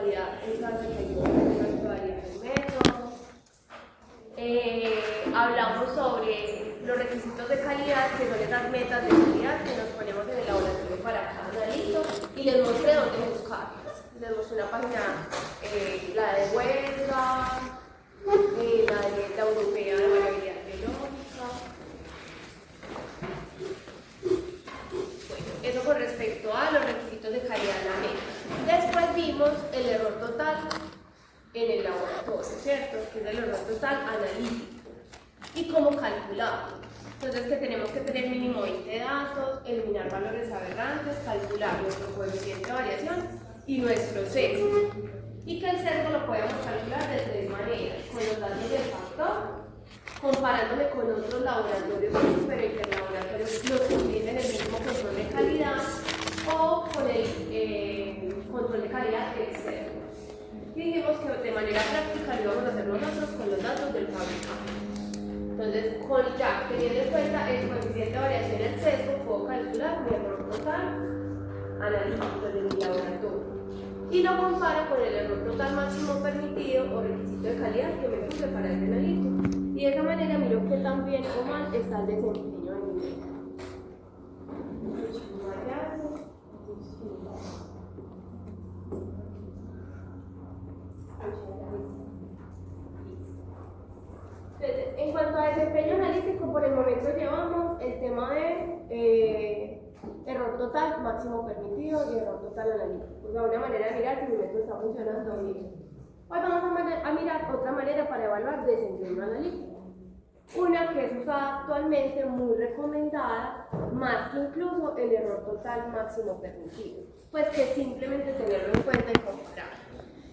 probabilidad, en caso de que hay una probabilidad del método. Hablamos sobre los requisitos de calidad, que son esas metas de calidad que nos ponemos en el laboratorio para cada analito, y les mostré dónde buscarlas. Les mostré una página, la de Huelga, la europea de variabilidad biológica. Bueno, eso con respecto a los requisitos de calidad de la meta. Después vimos el error total en el laboratorio, ¿cierto? Que es el error total analítico. ¿Y cómo calcularlo? Entonces, que tenemos que tener mínimo 20 datos, eliminar valores aberrantes, calcular nuestro coeficiente de variación y nuestro sesgo. Y que el sesgo lo podemos calcular de tres maneras: con los datos del factor, comparándome con otros laboratorios, pero interlaboratorios, los que utilicen el mismo control de calidad, o con el control de calidad externo. Y dijimos que de manera práctica lo íbamos a hacer nosotros con los datos del fabricante. Entonces, ya teniendo en cuenta el coeficiente de variación del sesgo, puedo calcular mi error total analítico de mi laboratorio. Y lo comparo con el error total máximo permitido o requisito de calidad que me puse para este analito. Y de esa manera miro que tan bien o mal está el desempeño de mi meta. Entonces, en cuanto a desempeño analítico, por el momento llevamos el tema de error total máximo permitido y error total analítico. Pues una manera de mirar si mi método está funcionando bien. Hoy vamos a mirar otra manera para evaluar desempeño analítico. Una que es usada actualmente, muy recomendada, más que incluso el error total máximo permitido. Pues que simplemente tenerlo en cuenta y compararlo.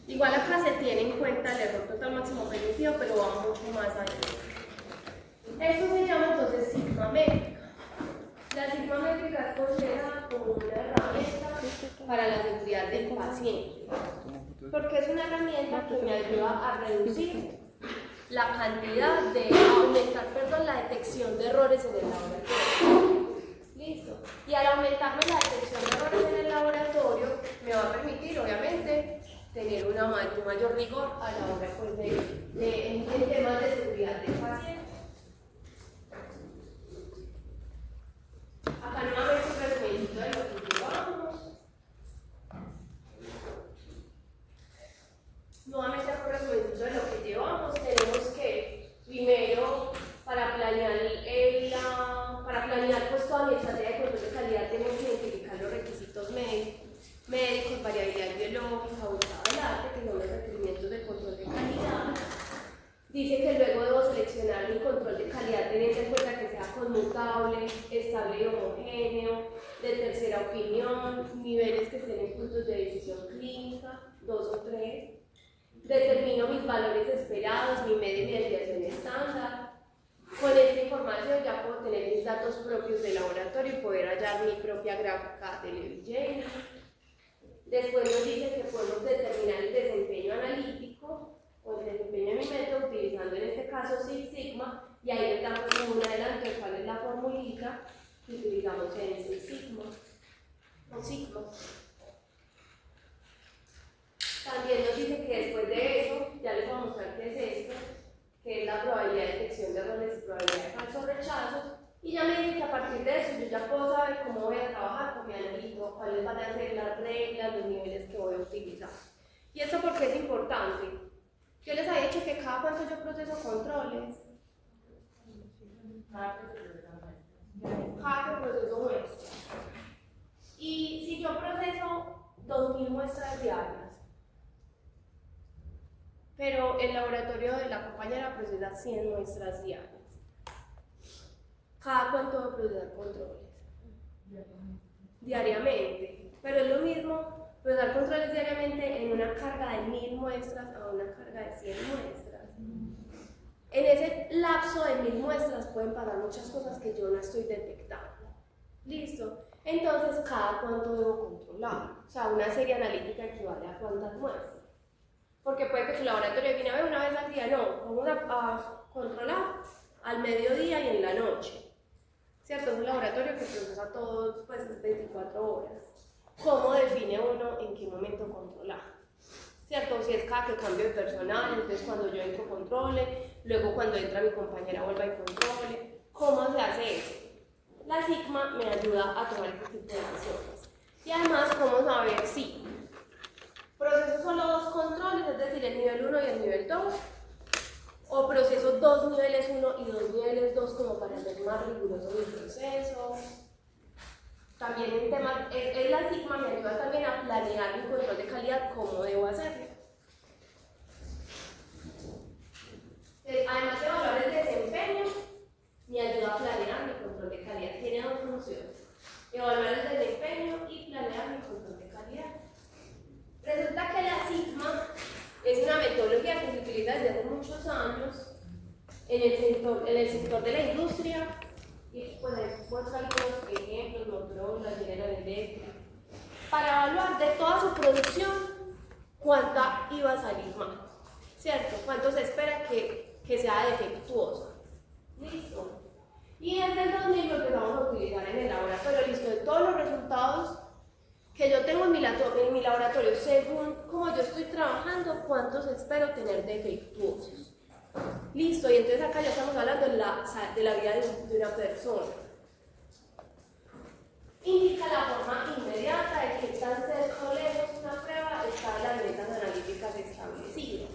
Igual acá se tiene en cuenta el error total máximo permitido, pero va mucho más allá. Esto se llama entonces sigma métrica. La sigma métrica es considerada como una herramienta para la seguridad del paciente, porque es una herramienta que me ayuda a reducir la cantidad de aumentar, la detección de errores en el laboratorio. Listo. Y al aumentarme la detección de errores en el laboratorio, me va a permitir, obviamente, tener un mayor rigor a la hora pues, en temas de seguridad del paciente. Acá nuevamente un resumidito de lo que llevamos. Nuevamente acá un resumidito de lo que llevamos. Tenemos que, primero, para planear pues, toda mi estrategia de control de calidad, tenemos que identificar los requisitos médicos, variabilidad biológica, voluntad del arte, que son los requerimientos del control de calidad. Dice que luego debo seleccionar mi control de calidad teniendo en cuenta que sea conmutable, estable y homogéneo, de tercera opinión, niveles que estén en puntos de decisión clínica, 2 o 3. Determino mis valores esperados, mi media de desviación estándar. Con esta información ya puedo tener mis datos propios de laboratorio y poder hallar mi propia gráfica de Levy-James. Después nos dice que podemos determinar el desempeño analítico o el desempeño de mi método utilizando en este caso Six Sigma, y ahí les damos como un adelanto de cuál es la formulita que utilizamos en Six Sigma o Sigma. También nos dice que después de eso, ya les voy a mostrar qué es esto, que es la probabilidad de detección de errores y probabilidad de falsos rechazos, y ya me dice que a partir de eso yo ya puedo saber cómo voy a trabajar con mi analito, cuáles van a ser las reglas, los niveles que voy a utilizar. ¿Y esto por qué es importante? Yo les había dicho que cada cuánto yo proceso controles. Cada que proceso muestras. Y si yo proceso 2000 muestras diarias, pero el laboratorio de la compañera procesa 100 muestras diarias, ¿cada cuánto debo procesar controles? Diariamente. Pero es lo mismo procesar controles diariamente en una carga de 1000 muestras a una carga de 100 muestras. En ese lapso de 1000 muestras pueden pasar muchas cosas que yo no estoy detectando. ¿Listo? Entonces, ¿cada cuánto debo controlar? O sea, una serie analítica equivale a cuántas muestras. Porque puede que su laboratorio viene a ver una vez al día, no, vamos a controlar al mediodía y en la noche. ¿Cierto? Es un laboratorio que procesa todo pues, 24 horas. ¿Cómo define uno en qué momento controlar? ¿cierto? Si es cada que cambio de personal, entonces cuando yo entro controle, luego cuando entra mi compañera vuelva y controle. ¿Cómo se hace eso? La sigma me ayuda a tomar este tipo de decisiones. Y además, ¿cómo saber si proceso solo dos controles, es decir, el nivel 1 y el nivel 2? O proceso dos niveles 1 y dos niveles 2 como para ser más riguroso mi proceso. También en temas, la sigma me ayuda también a planear mi control de calidad, cómo debo hacerlo. Además de evaluar el desempeño, me ayuda a planear mi control de calidad. Tiene dos funciones: evaluar el desempeño y planear mi control de calidad. Resulta que la sigma es una metodología que se utiliza desde hace muchos años en el sector de la industria. Y pues muestra algunos ejemplos: Motorola, General Electric, para evaluar de toda su producción cuánta iba a salir mal, ¿cierto? Cuánto se espera que sea defectuosa. ¿Listo? Y desde el 2000 lo empezamos a utilizar en el laboratorio. Listo, de todos los resultados que yo tengo en mi laboratorio, según como yo estoy trabajando, cuántos espero tener defectuosos. Listo, y entonces acá ya estamos hablando de la vida de una persona. Indica la forma inmediata de que tan cerca o lejos una prueba está de las metas analíticas establecidas.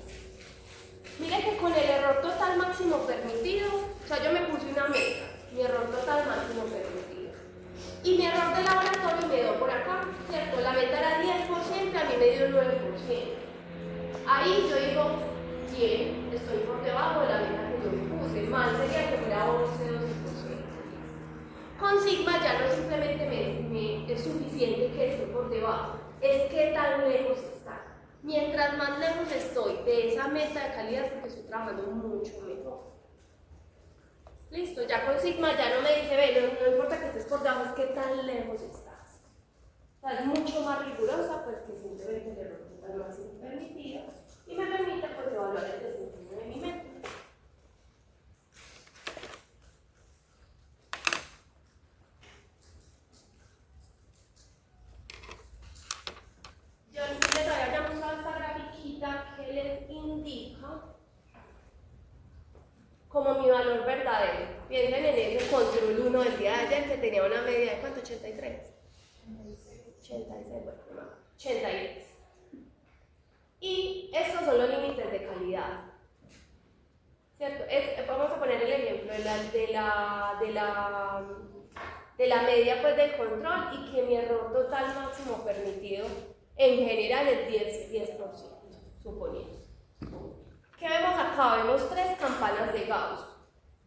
Mire que con el error total máximo permitido, o sea, yo me puse una meta, mi error total máximo permitido. Y mi error de laboratorio me dio por acá, ¿cierto? La meta era 10%, a mí me dio 9%. Ahí yo digo, bien, estoy por debajo de la meta que yo me puse. Mal sería que fuera 11 o 12%. Con sigma ya no simplemente es suficiente que esté por debajo, es que tan lejos está. Mientras más lejos estoy de esa meta de calidad, es porque estoy trabajando mucho mejor. Listo, ya con sigma ya no me dice, ve, no importa que estés por debajo, es que tan lejos estás. O sea, es mucho más rigurosa, pues que simplemente el error total máximo permitido y me permite pues evaluar el desempeño de mi método. Yo les había mostrado esta grafiquita que les indica como mi valor verdadero. Piensen en ese control 1 del día de ayer que tenía una media de ¿cuánto? 83. 86, bueno, no, 83. Y estos son los límites de calidad, ¿cierto? Vamos a poner el ejemplo de la media pues, del control, y que mi error total máximo permitido en general es 10%, suponiendo. ¿Qué vemos acá? Vemos tres campanas de Gauss.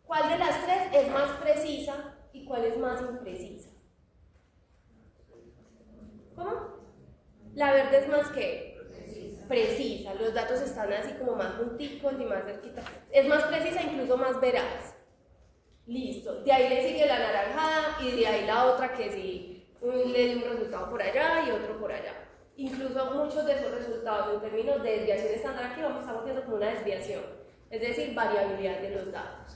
¿Cuál de las tres es más precisa y cuál es más imprecisa? ¿Cómo? La verde es más que precisa. Los datos están así como más junticos y más cerquitas. Es más precisa, incluso más veraz. Listo. De ahí le sigue la naranjada y de ahí la otra que sí le dio un resultado por allá y otro por allá. Incluso muchos de esos resultados en términos de desviación estándar, aquí estamos viendo como una desviación, es decir, variabilidad de los datos.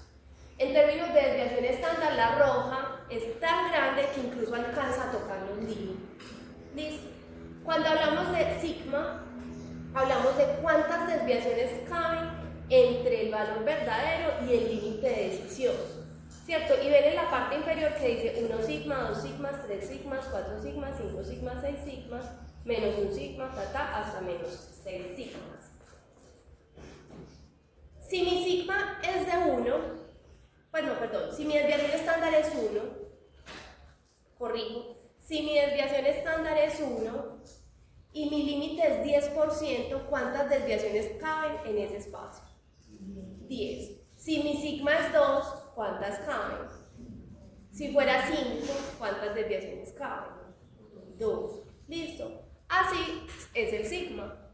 En términos de desviación estándar, la roja es tan grande que incluso alcanza a tocar los límites. ¿Listo? Cuando hablamos de sigma, hablamos de cuántas desviaciones caben entre el valor verdadero y el límite de decisión, ¿cierto? Y ven en la parte inferior que dice 1 sigma, 2 sigmas, 3 sigmas, 4 sigmas, 5 sigmas, 6 sigmas, menos 1 sigma, hasta menos 6 sigmas. Si mi sigma es de 1, pues no, perdón, si mi desviación estándar es 1, corrijo, si mi desviación estándar es 1 y mi límite es 10%, ¿cuántas desviaciones caben en ese espacio? 10. Si mi sigma es 2, ¿cuántas caben? Si fuera 5, ¿cuántas desviaciones caben? 2. ¿Listo? Así es el sigma.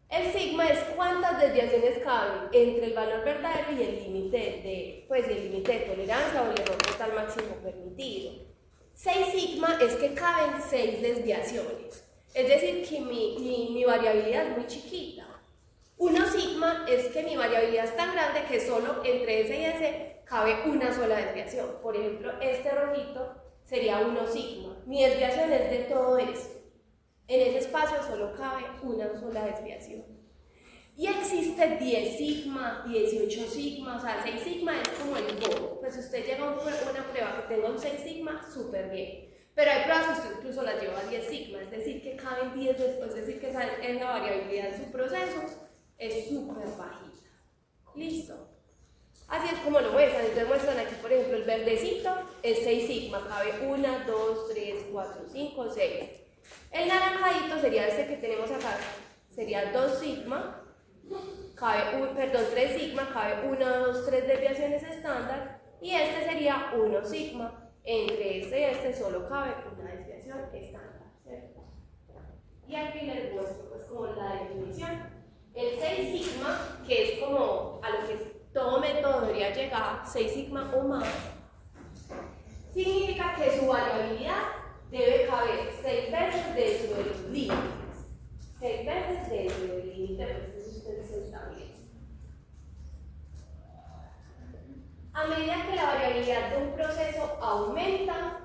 El sigma es cuántas desviaciones caben entre el valor verdadero y el límite de tolerancia o el error total máximo permitido. 6 sigma es que caben 6 desviaciones. Es decir, que mi variabilidad es muy chiquita. 1 sigma es que mi variabilidad es tan grande que solo entre ese y ese cabe una sola desviación. Por ejemplo, este rojito sería 1 sigma. Mi desviación es de todo esto. En ese espacio solo cabe una sola desviación. Y existe 10 sigma, 18 sigma, o sea, 6 sigma es como el goal. Pues si usted llega a una prueba que tenga un 6 sigma, súper bien. Pero hay pruebas que usted incluso las lleva a 10 sigma, es decir, que caben 10 después, es decir, que esa variabilidad en su proceso es súper bajita. Listo. Así es como lo muestran. Entonces muestran aquí, por ejemplo, el verdecito es 6 sigma, cabe 1, 2, 3, 4, 5, 6. El naranjadito sería este que tenemos acá, sería 2 sigma, cabe 3 sigma, cabe 1, 2, 3 desviaciones estándar, y este sería 1 sigma. Entre este y este solo cabe una desviación estándar, ¿cierto? Y aquí les muestro pues como la definición. El 6 sigma, que es como a lo que todo método debería llegar, 6 sigma o más, significa que su variabilidad debe caber 6 veces dentro de los límites. 6 veces dentro del límite, pues eso ustedes se establece. A medida que la variabilidad de un proceso aumenta,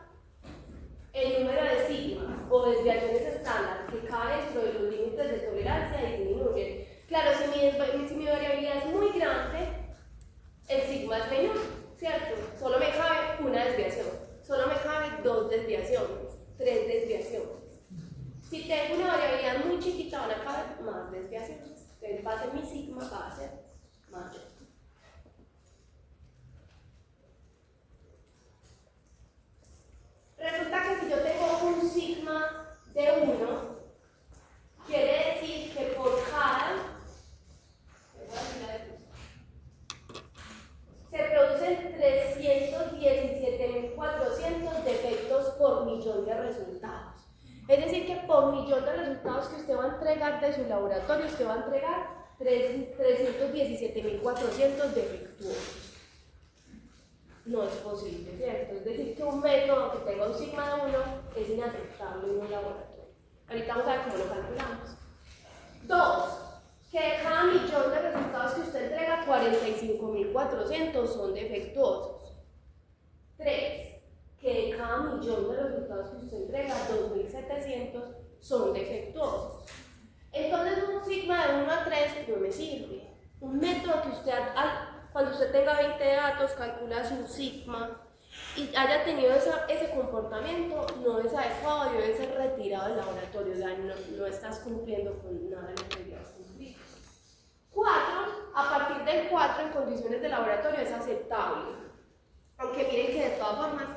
el número de sigmas o desviaciones estándar que cabe dentro de los límites de tolerancia disminuye. Claro, si mi variabilidad es muy grande, el sigma es menor, ¿cierto? Solo me cabe una desviación, solo me cabe 2 desviaciones, 3 desviaciones. Si tengo una variabilidad muy chiquita, van a caber más desviaciones. Entonces va a ser mi sigma, va a ser mayor. Resulta que si yo tengo un sigma de 1, quiere decir que por cada, se producen 317.400 defectos por millón de resultados. Es decir, que por millón de resultados que usted va a entregar de su laboratorio, usted va a entregar 317.400 defectuosos. No es posible, ¿cierto? Es decir, que un método que tenga un sigma de 1 es inaceptable en un laboratorio. Ahorita vamos a ver cómo lo calculamos. 2. Que de cada millón de resultados que usted entrega, 45.400 son defectuosos. 3. Que de cada millón de resultados que usted entrega, 2.700 son defectuosos. Entonces, un sigma de 1 a 3 no me sirve. Un método que usted, cuando usted tenga 20 datos, calcula su sigma y haya tenido ese comportamiento, no es adecuado y debe ser retirado del laboratorio. O sea, no estás cumpliendo con nada de lo que debías cumplir. 4. A partir del 4 en condiciones de laboratorio es aceptable. Aunque miren que de todas formas,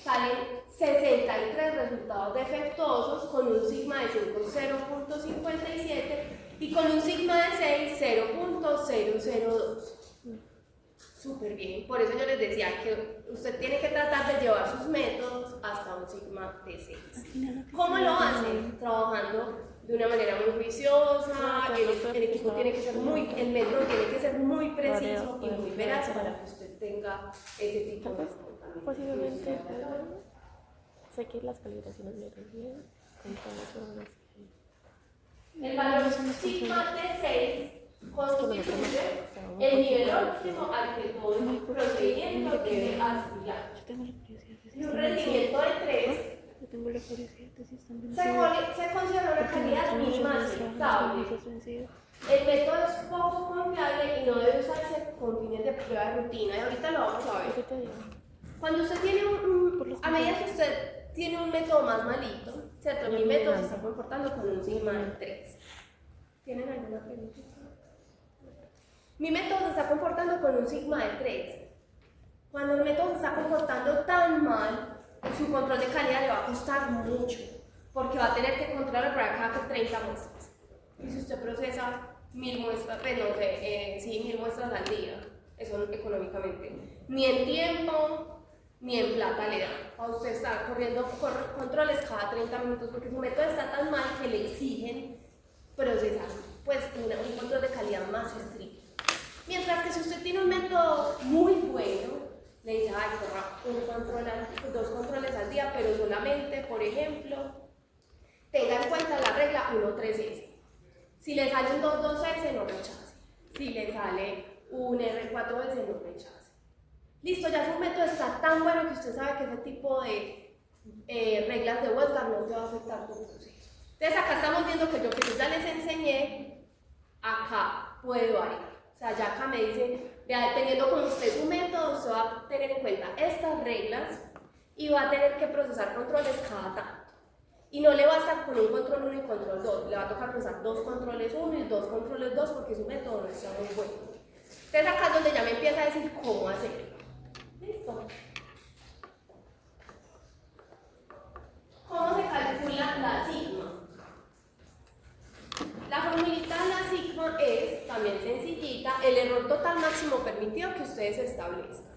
salen 63 resultados defectuosos con un sigma de 5, 0.57 y con un sigma de 6, 0.002. Súper bien, por eso yo les decía que usted tiene que tratar de llevar sus métodos hasta un sigma de 6. ¿Cómo lo hacen? Trabajando de una manera muy juiciosa, el equipo tiene que ser el método tiene que ser muy preciso y muy veraz para que usted tenga ese tipo de comportamiento. Posiblemente sé que las calibraciones me bien. El valor sigma de 6 constituye el nivel óptimo al que todo el procedimiento debe aspirar. Y un rendimiento de 3 se considera una calidad mínima aceptable. El método es poco confiable y no debe usarse con fines de prueba de rutina. Y ahorita lo vamos a ver. Cuando usted tiene a medida que usted tiene un método más malito, ¿cierto? Mi método se está comportando con un sigma de 3. ¿Tienen alguna pregunta? Mi método se está comportando con un sigma de 3. Cuando el método se está comportando tan mal, su control de calidad le va a costar mucho, porque va a tener que controlar por cada 30 muestras. Y si usted procesa 1000 muestras, pues no sé, 1000 muestras al día, eso económicamente, ni en tiempo, ni en plata le da. A usted está corriendo controles cada 30 minutos, porque su método está tan mal que le exigen procesar pues, un control de calidad más estricto. Mientras que si usted tiene un método muy bueno, le dice, ay, corra 2 controles al día, pero solamente, por ejemplo, tenga en cuenta la regla 1.3S. Si le sale un 2.2S, no rechace. Si le sale un R4S, no rechace. Listo, ya su método está tan bueno que usted sabe que ese tipo de reglas de Westgard no te va a afectar tu proceso. Entonces acá estamos viendo que lo que yo ya les enseñé, acá puede variar. O sea, ya acá me dice, vea, dependiendo como usted su método, usted va a tener en cuenta estas reglas y va a tener que procesar controles cada tanto. Y no le va a estar con un control 1 y control 2, le va a tocar procesar 2 controles 1 y 2 controles 2 porque su método no está muy bueno. Entonces acá es donde ya me empieza a decir cómo hacer. ¿Listo? ¿Cómo se calcula la sigma? La formulita de la sigma es, también sencillita, el error total máximo permitido que ustedes establezcan.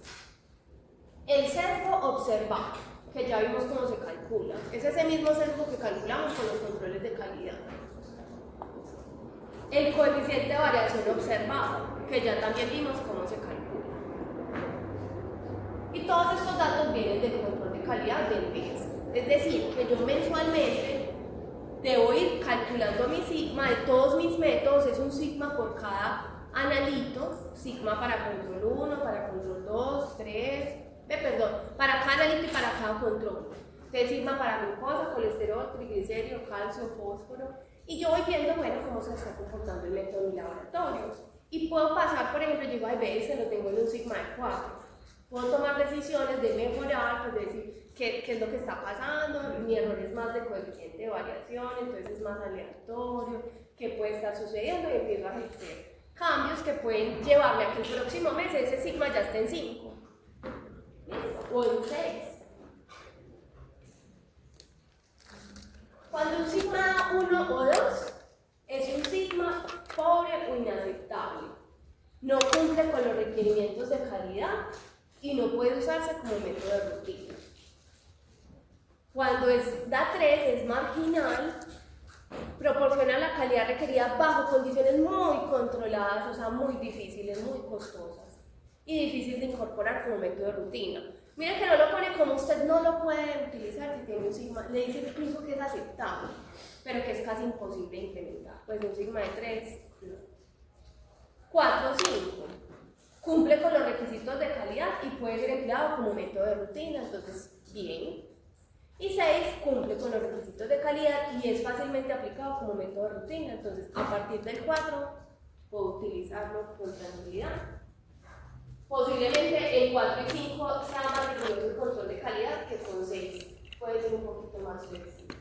El sesgo observado, que ya vimos cómo se calcula. Es ese mismo sesgo que calculamos con los controles de calidad. El coeficiente de variación observado, que ya también vimos cómo se calcula. Y todos estos datos vienen del control de calidad del mes. Es decir, que yo mensualmente debo ir calculando mi sigma de todos mis métodos, es un sigma por cada analito, sigma para control 1, para control 2, 3, para cada analito y para cada control. Entonces sigma para glucosa, colesterol, triglicérido, calcio, fósforo, y yo voy viendo, bueno, cómo se está comportando el método en mi laboratorio. Y puedo pasar, por ejemplo, llego a IBS, lo tengo en un sigma de 4. Puedo tomar decisiones de mejorar, pues decir qué es lo que está pasando, mi error es más de coeficiente de variación, entonces es más aleatorio, qué puede estar sucediendo y empiezo a ejercer cambios que pueden llevarme a que el próximo mes ese sigma ya esté en 5 o en 6. Cuando un sigma da 1 o 2, es un sigma pobre o inaceptable, no cumple con los requerimientos de calidad y no puede usarse como método de rutina. Cuando da 3 es marginal, proporciona la calidad requerida bajo condiciones muy controladas, o sea, muy difíciles, muy costosas y difícil de incorporar como método de rutina. Mira que no lo pone como usted no lo puede utilizar si tiene un sigma, le dice incluso que es aceptable, pero que es casi imposible de implementar, pues un sigma de 3, no. 4, 5. Cumple con los requisitos de calidad y puede ser empleado como método de rutina, entonces bien. Y 6 cumple con los requisitos de calidad y es fácilmente aplicado como método de rutina, entonces a partir del 4 puedo utilizarlo con tranquilidad. Posiblemente el 4 y 5 sea más riguroso el control de calidad que con 6, puede ser un poquito más flexible.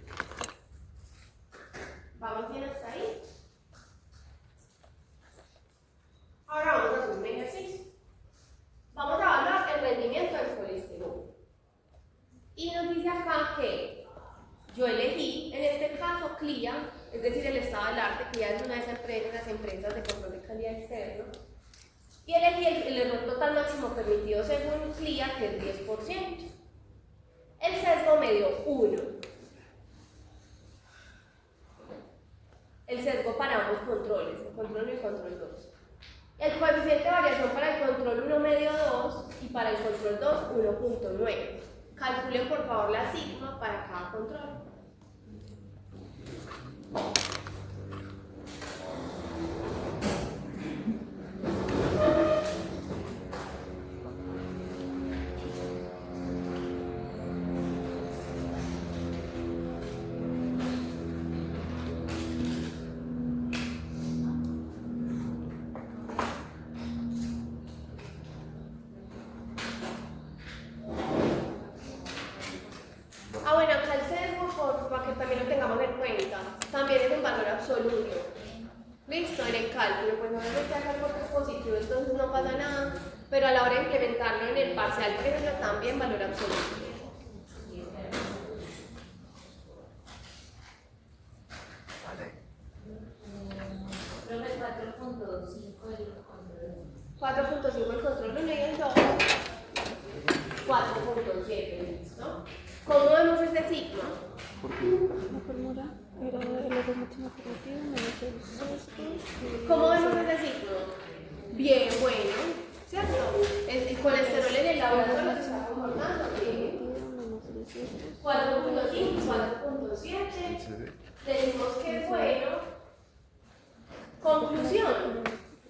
¿Vamos bien hasta ahí? Ahora vamos a hacer un ejercicio. Vamos a evaluar el rendimiento del colesterol. Y nos dice acá que yo elegí, en este caso, CLIA, es decir, el estado del arte, que ya es una de esas empresas de control de calidad externo, y elegí el error total máximo permitido según CLIA, que es 10%. El sesgo me dio 1. El sesgo para ambos controles, el control 1 y el control 2. El coeficiente de variación para el control 1 me dio 2 y para el control 2 1.9. Calculen por favor la sigma para cada control. Bueno, acá el sesgo, para que también lo tengamos en cuenta, también es un valor absoluto. Listo, en el cálculo, pues obviamente acá el corte es positivo, entonces no pasa nada, pero a la hora de implementarlo en el parcial, por ejemplo, también valor absoluto. Creo que es 4.5 el control. 4.5 el control 1 y el 2. 4.7, ¿listo? ¿Cómo vemos ese sigma? La fórmula era el error máximo permitido menos el sesgo. ¿Cómo vemos ese sigma? Bien, bueno, ¿cierto? El colesterol en el laboratorio se está comportando bien. 4.5, 4.7. Decimos que es bueno. Conclusión.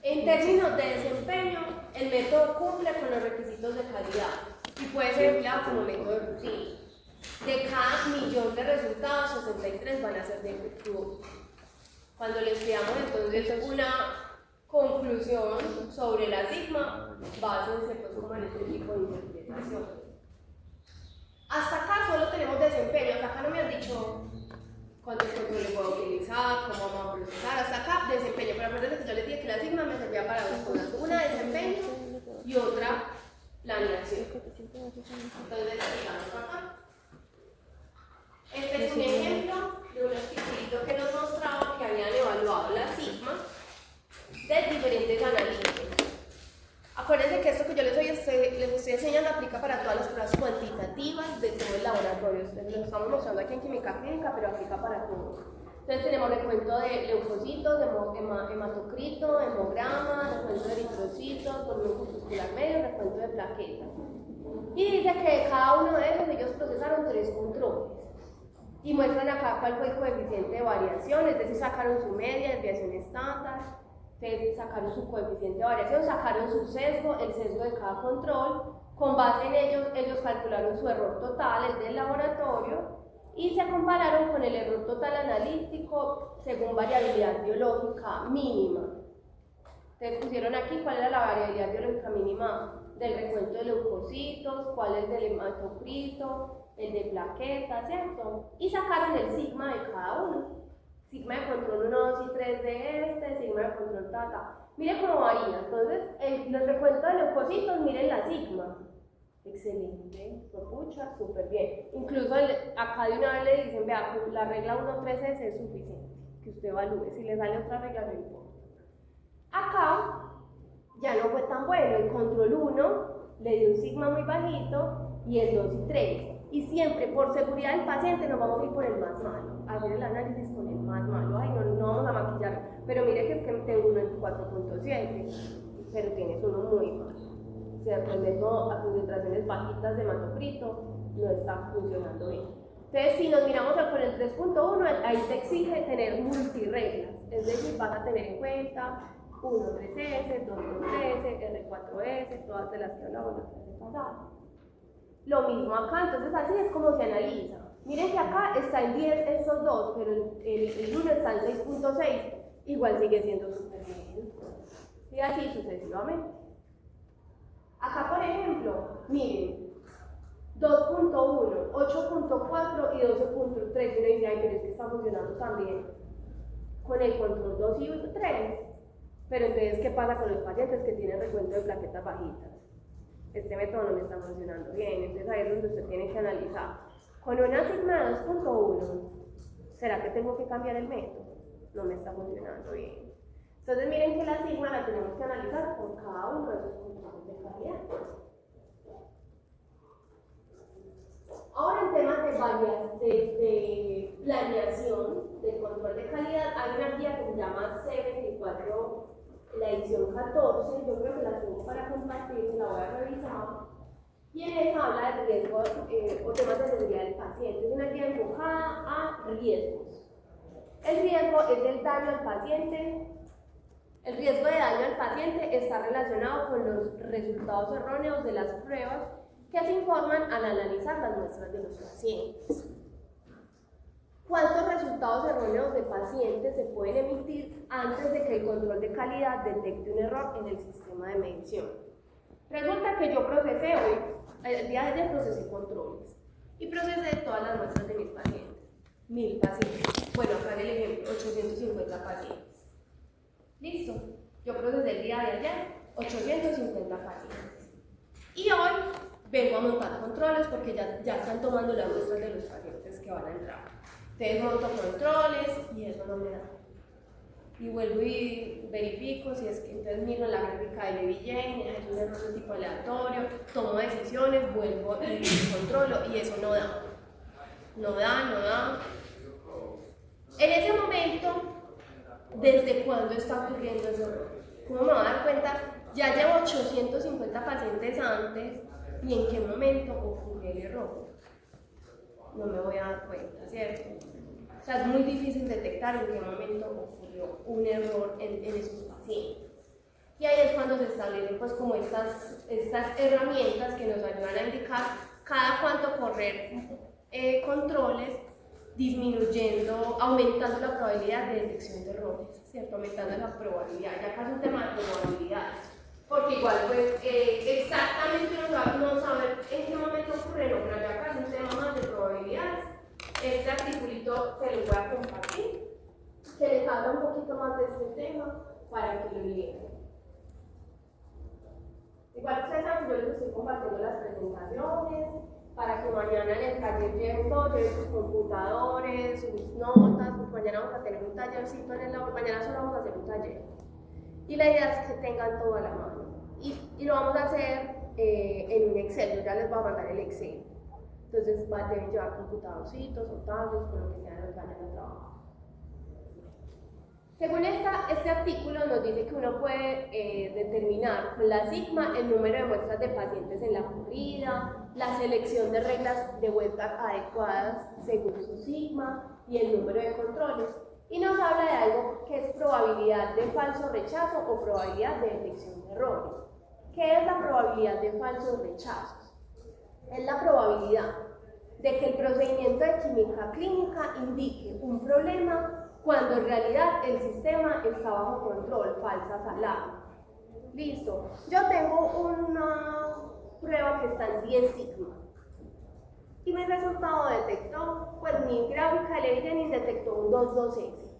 En términos de desempeño, el método cumple con los requisitos de calidad y puede ser empleado como método de rutina. De cada millón de resultados, 63 van a ser defectuosos. Cuando les pidamos entonces una conclusión sobre la sigma, básense pues como en este tipo de interpretación. Hasta acá solo tenemos desempeño, hasta acá no me han dicho cuántos controles puedo utilizar, cómo vamos a procesar, hasta acá desempeño, pero acuérdense que yo les dije que la sigma me servía para dos cosas, una desempeño y otra planeación. Entonces, sigamos acá. Este es un ejemplo de un articulito que nos mostraba que habían evaluado la sigma de diferentes analíticos. Acuérdense que esto que yo les estoy enseñando aplica para todas las pruebas cuantitativas de todo el laboratorio. Lo estamos mostrando aquí en química clínica, pero aplica para todo. Entonces tenemos recuento de leucocitos, hematocrito, hemograma, recuento de eritrocitos, volumen corpuscular medio, recuento de plaquetas. Y dice que de cada uno de ellos procesaron 3 controles. Y muestran acá cuál fue el coeficiente de variación, es decir, sacaron su media, desviación estándar, entonces sacaron su coeficiente de variación, sacaron su sesgo, el sesgo de cada control, con base en ellos calcularon su error total, el del laboratorio, y se compararon con el error total analítico según variabilidad biológica mínima. Entonces pusieron aquí cuál era la variabilidad biológica mínima del recuento de leucocitos, cuál es del hematocrito, el de plaquetas, ¿cierto? Y sacaron el sigma de cada uno. Sigma de control 1, 2 y 3 de este, sigma de control tata. Miren cómo varía. Entonces, los recuentos de leucocitos, miren la sigma. Excelente, pucha, súper bien. Incluso acá de una vez le dicen, vea, pues la regla 1.13 es suficiente, que usted evalúe. Si le sale otra regla, no importa. Acá ya no fue tan bueno. El control 1 le dio un sigma muy bajito y el 2 y 3. Y siempre, por seguridad del paciente, nos vamos a ir por el más malo, a hacer el análisis con el más malo. Ay, no vamos a maquillar, pero mire que es que tengo uno en 4.7, pero tienes uno muy malo. O sea, el método a concentraciones bajitas de hematocrito no está funcionando bien. Entonces, si nos miramos con el 3.1, ahí te exige tener multirreglas, es decir, vas a tener en cuenta 1, 3S, 2, 2S, R4S, todas de las que hablamos la clase pasada. Lo mismo acá, entonces así es como se analiza. Miren que acá está en 10 estos dos, pero el 1 está en 6.6, igual sigue siendo súper bien. Y así sucesivamente. Acá, por ejemplo, miren, 2.1, 8.4 y 12.3. Uno dice, ay, pero es que está funcionando también con el control 2 y 3. Pero entonces, ¿qué pasa con los pacientes que tienen recuento de plaquetas bajitas? Este método no me está funcionando bien, entonces ahí es donde usted tiene que analizar. Con una sigma de 2.1, ¿será que tengo que cambiar el método? No me está funcionando bien. Entonces miren que la sigma la tenemos que analizar por cada uno de esos controles de calidad. Ahora en temas de planeación del control de calidad, hay una guía que se llama C24, la edición 14, yo creo que la tengo para compartir, la voy a revisar. Y en esa habla de riesgo o temas de seguridad del paciente. Es una guía enfocada a riesgos. El riesgo es el daño al paciente. El riesgo de daño al paciente está relacionado con los resultados erróneos de las pruebas que se informan al analizar las muestras de los pacientes. ¿Cuántos resultados erróneos de pacientes se pueden emitir antes de que el control de calidad detecte un error en el sistema de medición? Resulta que yo procesé hoy, el día de ayer procesé controles y procesé todas las muestras de mis pacientes. 1000 pacientes. Bueno, acá en el ejemplo, 850 pacientes. Listo. Yo procesé el día de ayer 850 pacientes. Y hoy vengo a montar controles porque ya están tomando las muestras de los pacientes que van a entrar. Entonces monto controles y eso no me da. Y vuelvo y verifico si es que entonces miro la gráfica de Levy-Jane, es un error de tipo aleatorio, tomo decisiones, vuelvo y controlo y eso no da. No da. En ese momento, ¿desde cuándo está ocurriendo ese error? ¿Cómo me voy a dar cuenta? Ya llevo 850 pacientes antes y en qué momento ocurrió el error. No me voy a dar cuenta, ¿cierto? O sea, es muy difícil detectar en qué momento ocurrió un error en esos pacientes. Y ahí es cuando se establecen pues como estas herramientas que nos ayudan a indicar cada cuánto correr controles, disminuyendo, aumentando la probabilidad de detección de errores, ¿cierto? Aumentando la probabilidad, ya acá es un tema de probabilidades, porque igual pues exactamente no saber en qué momento ocurre, no, pero ya acá es un tema más de probabilidades. Este articulito se lo voy a compartir, que les habla un poquito más de este tema para que lo lean. Igual ustedes saben, yo les estoy compartiendo las presentaciones para que mañana en el taller lleven sus computadores, sus notas, porque mañana vamos a tener un tallercito en el laboratorio, mañana solo vamos a hacer un taller. Y la idea es que tengan todo a la mano. Y lo vamos a hacer en un Excel, yo ya les voy a mandar el Excel. Entonces deben llevar computadorcitos o tablets, con lo que sea, los vayan a trabajar. Según este artículo nos dice que uno puede determinar con la sigma el número de muestras de pacientes en la corrida, la selección de reglas de vuelta adecuadas según su sigma y el número de controles. Y nos habla de algo que es probabilidad de falso rechazo o probabilidad de detección de errores. ¿Qué es la probabilidad de falsos rechazos? Es la probabilidad de que el procedimiento de química clínica indique un problema cuando en realidad el sistema está bajo control, falsas alarmas. Listo. Yo tengo una prueba que está en 10 sigma y mi resultado detectó, pues mi gráfica de Leiden detectó un 22S.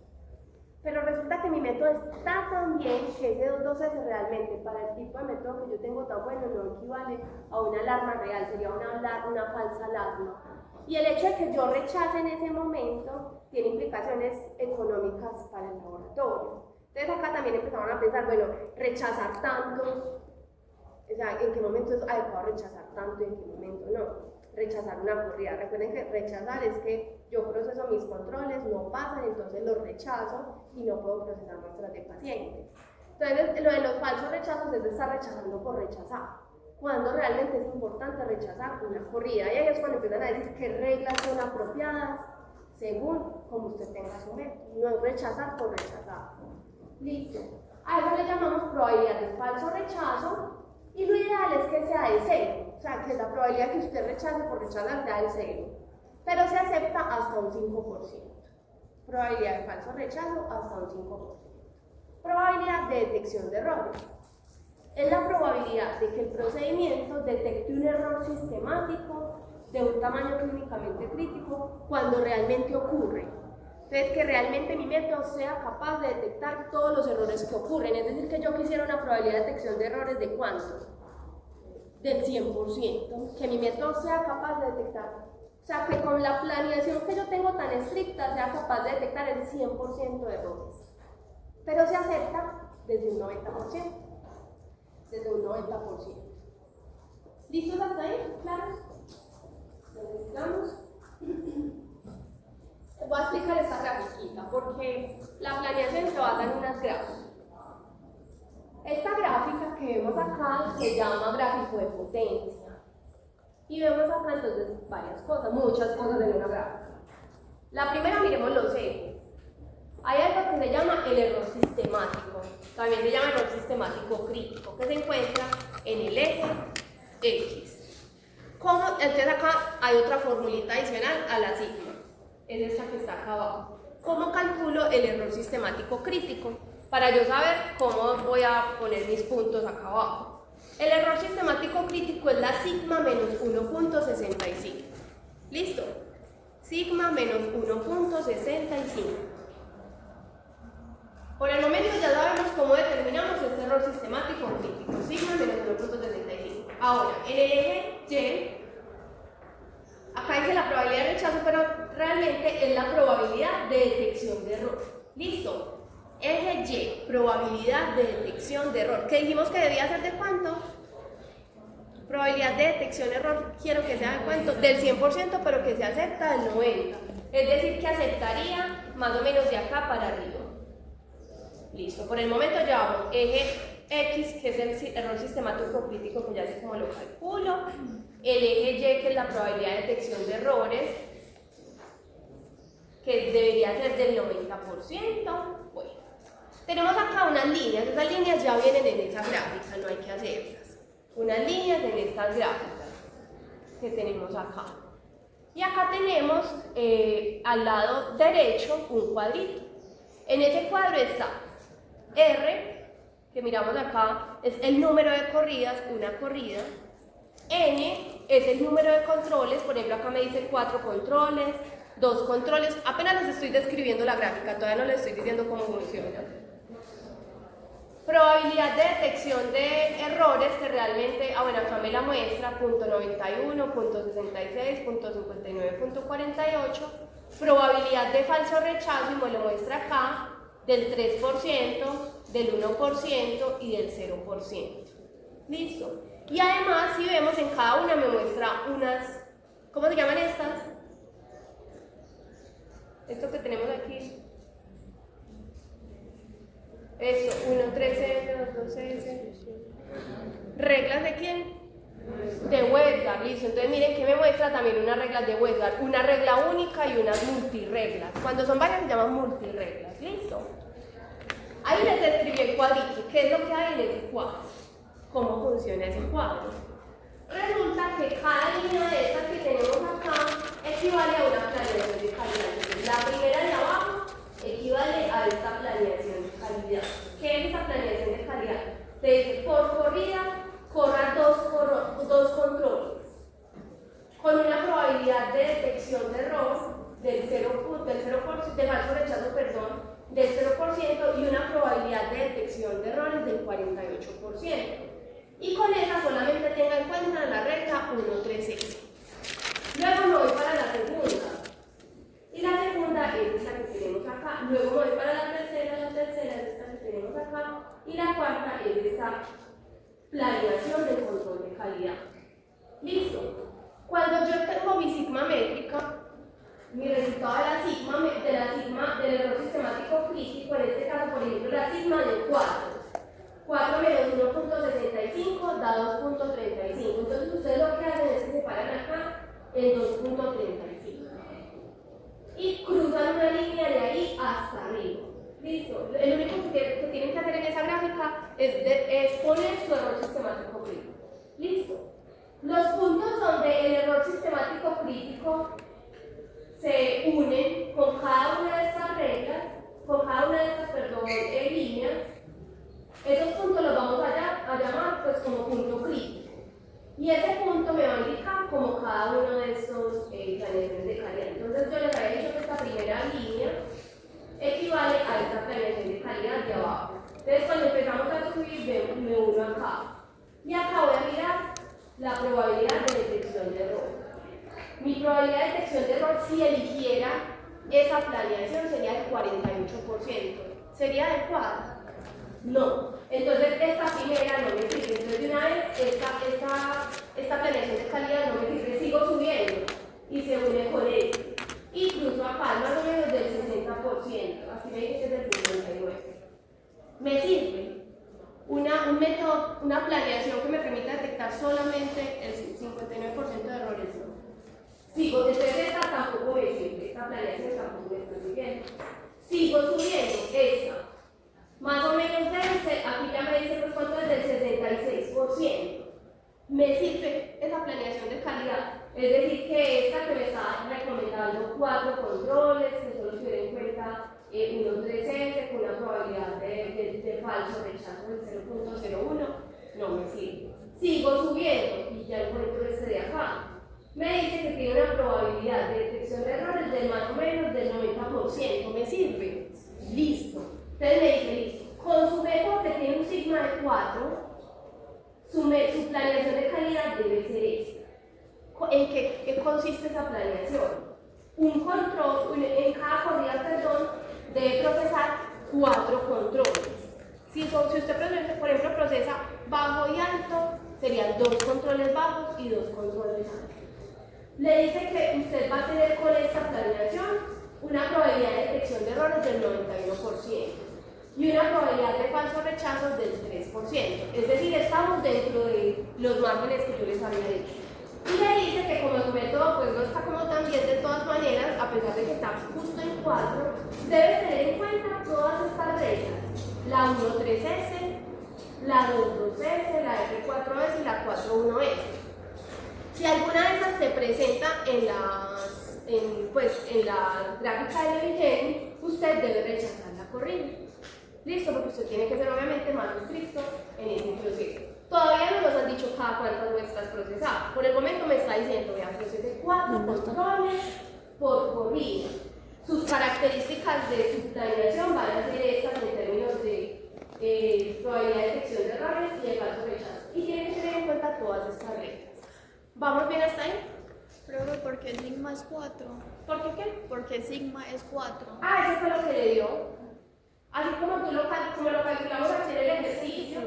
Pero resulta que mi método está tan bien que ese 22S realmente para el tipo de método que yo tengo tan bueno no equivale a una alarma real, sería una falsa alarma. Y el hecho de que yo rechace en ese momento tiene implicaciones económicas para el laboratorio. Entonces acá también empezaron a pensar, bueno, rechazar tanto, o sea, ¿en qué momento es adecuado rechazar tanto y en qué momento no? Rechazar una corrida. Recuerden que rechazar es que yo proceso mis controles, no pasan, entonces los rechazo y no puedo procesar muestras de pacientes. Entonces, lo de los falsos rechazos es de estar rechazando por rechazar, cuando realmente es importante rechazar una corrida. Y ahí es cuando empiezan a decir qué reglas son apropiadas según como usted tenga su método. No es rechazar por rechazar. Listo. A eso le llamamos probabilidad de falso rechazo y lo ideal es que sea de 0. O sea, que la probabilidad que usted rechace por rechazar sea de 0. Pero se acepta hasta un 5%. Probabilidad de falso rechazo hasta un 5%. Probabilidad de detección de errores. Es la probabilidad de que el procedimiento detecte un error sistemático de un tamaño clínicamente crítico cuando realmente ocurre. Entonces, que realmente mi método sea capaz de detectar todos los errores que ocurren. Es decir, que yo quisiera una probabilidad de detección de errores ¿de cuánto? Del 100%. Que mi método sea capaz de detectar. O sea, que con la planeación que yo tengo tan estricta sea capaz de detectar el 100% de errores. Pero se acepta desde un 90%. Desde un 90%. ¿Listos hasta ahí? ¿Claros? Necesitamos. Voy a explicar esta grafiquita porque la planeación se basa en unas gráficas. Esta gráfica que vemos acá se llama gráfico de potencia. Y vemos acá entonces varias cosas, muchas cosas en una gráfica. La primera, miremos los ejes. Hay algo que se llama el error sistemático, también se llama error sistemático crítico, que se encuentra en el eje X. Entonces acá hay otra formulita adicional a la sigma, es esta que está acá abajo. ¿Cómo calculo el error sistemático crítico? Para yo saber cómo voy a poner mis puntos acá abajo. El error sistemático crítico es la sigma menos 1.65. ¿Listo? Sigma menos 1.65. Por el momento ya sabemos cómo determinamos este error sistemático crítico, sigma menos 1.65. Ahora, en el eje Y, acá dice la probabilidad de rechazo, pero realmente es la probabilidad de detección de error. ¿Listo? Eje Y, probabilidad de detección de error. ¿Qué dijimos que debía ser de cuánto? Probabilidad de detección de error, quiero que sea de cuánto? Del 100%, pero que se acepta del 90%. Es decir, que aceptaría más o menos de acá para arriba. Listo, por el momento llevamos eje X, que es el error sistemático crítico, que ya sé cómo lo calculo. El eje Y, que es la probabilidad de detección de errores, que debería ser del 90%. Bueno, tenemos acá unas líneas, esas líneas ya vienen en esa gráfica, no hay que hacerlas. Unas líneas en estas gráficas que tenemos acá. Y acá tenemos al lado derecho un cuadrito. En ese cuadro está R, que miramos acá, es el número de corridas, una corrida. N es el número de controles, por ejemplo acá me dice 4 controles, 2 controles, apenas les estoy describiendo la gráfica, todavía no les estoy diciendo cómo funciona. Probabilidad de detección de errores que realmente, bueno, acá me la muestra, .91, .66, .59, .48. Probabilidad de falso rechazo, y me lo muestra acá, del 3%, del 1% y del 0%. ¿Listo? Y además, si vemos en cada una me muestra unas, ¿cómo se llaman estas? Esto que tenemos aquí. Eso, 1, 3S, 2, 2S. ¿Reglas de quién? De Westgard, listo. Entonces miren que me muestra también unas reglas de Westgard, una regla única y unas multireglas. Cuando son varias se llaman multireglas, listo. Ahí les describí el cuadrito, qué es lo que hay en ese cuadro, cómo funciona ese cuadro. Resulta que cada línea de estas que tenemos acá equivale a una planeación de calidad. Entonces, la primera de abajo equivale a esta planeación de calidad. ¿Qué es esta planeación de calidad? Te dice, por corrida, corra dos controles, con una probabilidad de detección de error del 0%, de falso rechazo, perdón, del 0% y una probabilidad de detección de errores del 48%. Y con esa solamente tenga en cuenta la regla 1.3s. Luego me voy para la segunda. Y la segunda es esta que tenemos acá. Luego me voy para la tercera es esta que tenemos acá. Y la cuarta es esta planeación del control de calidad. Listo. Cuando yo tengo mi sigma métrica, mi resultado del error sistemático crítico, en este caso, por ejemplo, la sigma de 4. 4 menos 1.65 da 2.35. Entonces ustedes lo que hacen es que separan acá en 2.35 y cruzan una línea de ahí hasta arriba. Listo. Lo único que tienen que hacer en esa gráfica es poner su error sistemático crítico. Listo. Los puntos donde el error sistemático crítico se unen con cada una de estas reglas, con cada una de estas, líneas. Esos puntos los vamos a llamar pues como punto crítico. Y ese punto me va a indicar como cada uno de estos planeaciones de calidad. Entonces yo les había dicho que esta primera línea equivale a esta planeación de calidad de abajo. Entonces cuando empezamos a subir, me uno acá. Y acá voy a mirar la probabilidad de detección de error. Mi probabilidad de detección de error, si eligiera esa planeación, sería del 48%. ¿Sería adecuada? No. Entonces esta primera no me sirve. Entonces de una vez esta planeación de calidad no me sirve. Sigo subiendo y se une con este. Y cruzo acá más o menos del 60%. Aquí me dice que es del 59%. Me sirve un método, una planeación que me permita detectar solamente el 59% de errores. Sigo, entonces esta tampoco me sirve. Esta planeación tampoco me está sirviendo. Sigo subiendo esta. Más o menos aquí ya me dice pues cuánto es del 66%. Me sirve esa planeación de calidad. Es decir, que esta que me está recomendando 4 controles, que solo tuviera en cuenta 1.3s con una probabilidad de falso rechazo del 0.01, no me sirve. Sigo subiendo y ya encuentro este de acá. Me dice que tiene una probabilidad de detección de errores del más o menos del 90%. ¿Me sirve? Listo. Entonces me dice, listo. Con su método que tiene un sigma de 4, su planeación de calidad debe ser esta. ¿En qué consiste esa planeación? Un control, en cada corrida, debe procesar 4 controles. Si usted, por ejemplo, procesa bajo y alto, serían 2 controles bajos y 2 controles altos. Le dice que usted va a tener con esta planeación una probabilidad de detección de errores del 91% y una probabilidad de falsos rechazos del 3%. Es decir, estamos dentro de los márgenes que yo les había dicho. Y le dice que como su método pues no está como tan bien de todas maneras, a pesar de que está justo en 4, debe tener en cuenta todas estas reglas. La 1.3s, la 2.2s, la R4s y la 4.1s. Si alguna de esas se presenta en la gráfica de Levi-Jennings, usted debe rechazar la corrida. ¿Listo? Porque usted tiene que ser obviamente más estricto en ese proceso. Todavía no nos han dicho cada cuántas muestras procesar. Por el momento me está diciendo, vean, procese 4 controles por corrida. Sus características de su planeación van a ser estas en términos de probabilidad de detección de errores y de falso rechazo. Y tienen que tener en cuenta todas estas reglas. ¿Vamos bien hasta ahí? Pero ¿por qué sigma es 4? ¿Por qué qué? Porque sigma es 4. Ah, eso fue lo que le dio. Así como lo calculamos aquí en el ejercicio.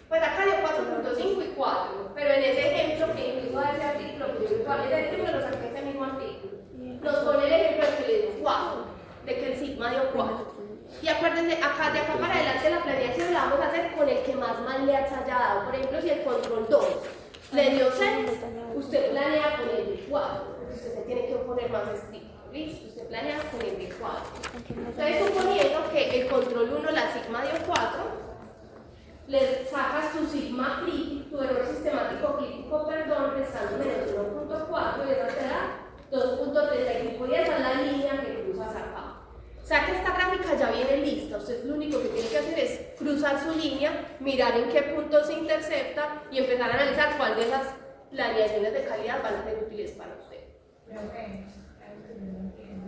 Pues acá dio 4.5 y 4, pero en ese ejemplo que incluso a ese artículo, ese ejemplo lo saqué ese mismo artículo. Nos pone el ejemplo de que le dio 4, de que el sigma dio 4. Y acuérdense, de acá para adelante la planeación la vamos a hacer con el que más les haya dado. Por ejemplo, si el control 2 le dio 6, usted planea con el de 4, porque usted se tiene que poner más estricto. ¿Listo? Usted planea con el de 4. Entonces, suponiendo que el control 1, la sigma dio 4, le sacas tu sigma crítico, tu error sistemático crítico, perdón, restando menos 1.4 y esa te da 2.35 y esa es la línea que cruzas acá. O sea que esta gráfica ya viene lista, usted lo único que tiene que hacer es cruzar su línea, mirar en qué punto se intercepta y empezar a analizar cuál de esas planeaciones de calidad van a ser útiles para usted. Pero bueno, algo que no entiendo.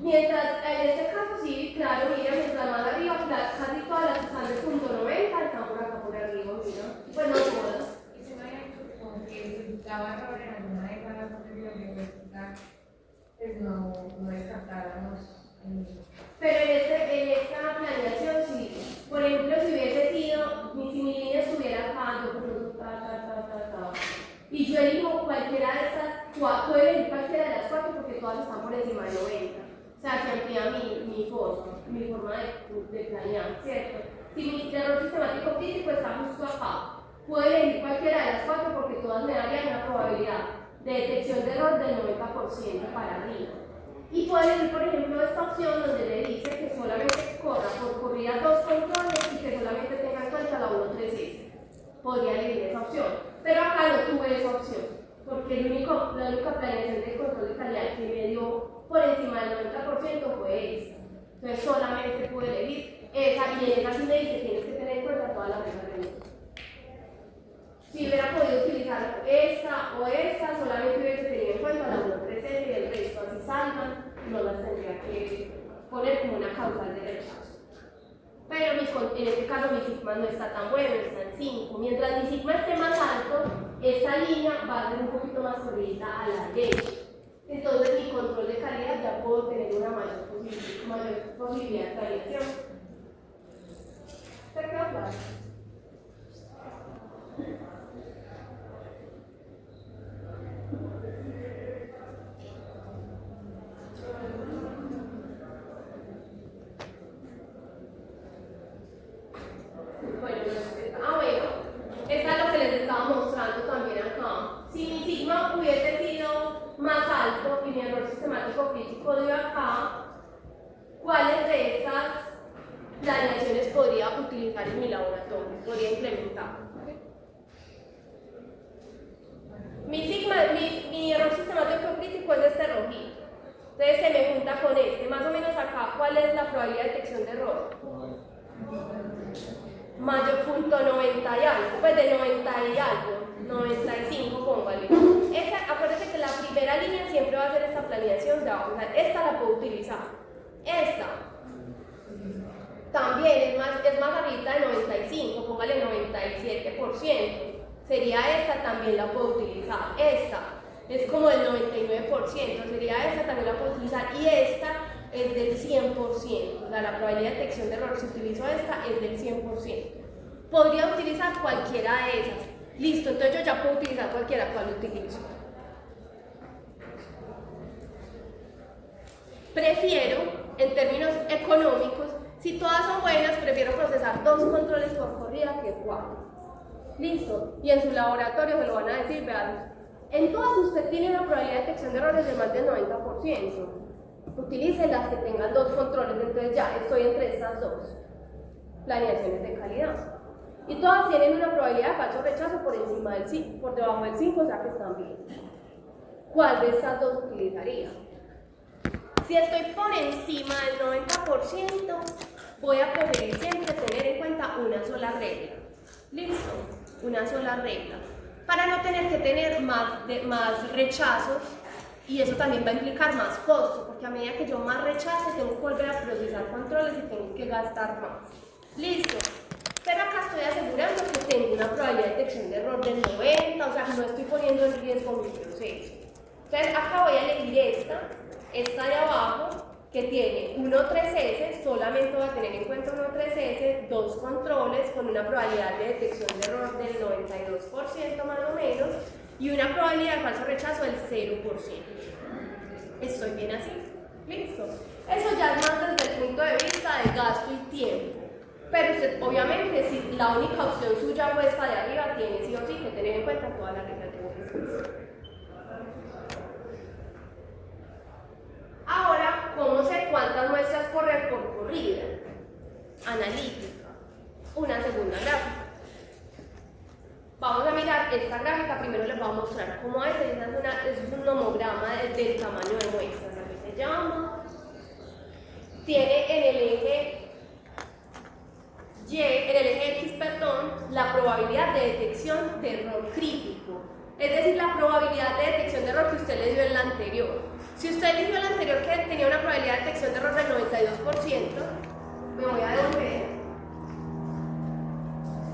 Mientras, en este caso sí, claro, mira, mientras más arriba, casi todas las que están de punto 90 están por acá por arriba, mira. Pues no todas. Y se me ha hecho como que si daba error en alguna de esas bibliotecas, pues no descartáramos. Pero en esta planeación sí. Por ejemplo, si hubiese sido, si mi línea estuviera acá, y yo elijo cualquiera de estas, puedo elegir cualquiera de las 4 porque todas están por encima de 90. O sea, se amplía mi forma de planear, ¿cierto? Si mi error sistemático físico está justo acá, puedo elegir cualquiera de las 4 porque todas me darían una probabilidad de detección de error del 90% para arriba. Y puedo elegir, por ejemplo, esta opción donde le dice que solamente corra por corrida 2 controles y que solamente tenga en cuenta la 1.3S. Podría elegir esa opción. Pero acá no tuve esa opción, porque la única planeación de control de calidad que me dio por encima del 90% fue esta. Entonces solamente pude elegir esa, y en esa sí me dice tienes que tener en cuenta todas las reglas de uso. Si hubiera podido utilizar esta o esta, solamente hubiese tenido en cuenta la 1.3S y el resto así salgan, no las tendría que poner como una causal de rechazo. Pero en este caso mi sigma no está tan bueno, está en 5. Mientras mi sigma esté más alto, esta línea va a ser un poquito más corrida a la derecha. Entonces mi control de calidad ya puedo tener una mayor posibilidad de variación. ¿Se quedó claro? Esta es lo que les estaba mostrando también acá. Si mi sigma hubiese sido más alto y mi error sistemático crítico dio acá, ¿cuáles de estas planeaciones podría utilizar en mi laboratorio? Podría implementar. Mi error sistemático crítico es este rojito. Entonces se me junta con este. Más o menos acá, ¿cuál es la probabilidad de detección de error? Mayo punto 90 y algo, pues de 90 y algo, 95 póngale. Acuérdense que la primera línea siempre va a ser esta planeación de abajo, o sea, esta la puedo utilizar. Esta también es más arriba de 95, póngale 97%. Sería esta, también la puedo utilizar. Esta es como del 99%, sería esta, también la puedo utilizar. Y esta es del 100%, o sea, la probabilidad de detección de error si utilizo esta es del 100%. Podría utilizar cualquiera de esas. Listo, entonces yo ya puedo utilizar cualquiera. ¿Cuál utilizo? Prefiero, en términos económicos, si todas son buenas, prefiero procesar 2 controles por corrida que 4. Listo, y en su laboratorio se lo van a decir, vean, en todas usted tiene una probabilidad de detección de errores de más del 90%. Utilice las que tengan 2 controles, entonces ya estoy entre estas 2. planeaciones de calidad. Y todas tienen una probabilidad de falso rechazo por encima del 5, por debajo del 5, o sea que están bien. ¿Cuál de estas dos utilizaría? Si estoy por encima del 90%, voy a preferir siempre tener en cuenta una sola regla. ¿Listo? Una sola regla. Para no tener que tener más rechazos, y eso también va a implicar más costo, porque a medida que yo más rechazo, tengo que volver a procesar controles y tengo que gastar más. ¿Listo? Pero acá estoy asegurando que tengo una probabilidad de detección de error del 90, o sea, no estoy poniendo en riesgo mi proceso. Entonces, acá voy a elegir esta de abajo, que tiene 1.3S, solamente voy a tener en cuenta 1.3S, dos controles con una probabilidad de detección de error del 92% más o menos, y una probabilidad de falso rechazo del 0%. ¿Estoy bien así? ¿Listo? Eso ya es más desde el punto de vista de gasto y tiempo. Pero usted, obviamente, si la única opción suya fue esta de arriba, tiene sí o sí que tener en cuenta todas las reglas de operación. Ahora, ¿cómo sé cuántas muestras correr por corrida? Analítica. Una segunda gráfica. Vamos a mirar esta gráfica, primero les voy a mostrar cómo es. Es un homograma del tamaño de muestras, así se llama. Tiene en el eje X, la probabilidad de detección de error crítico. Es decir, la probabilidad de detección de error que usted le dio en la anterior. Si usted eligió en la anterior que tenía una probabilidad de detección de error del 92%, me voy a devolver.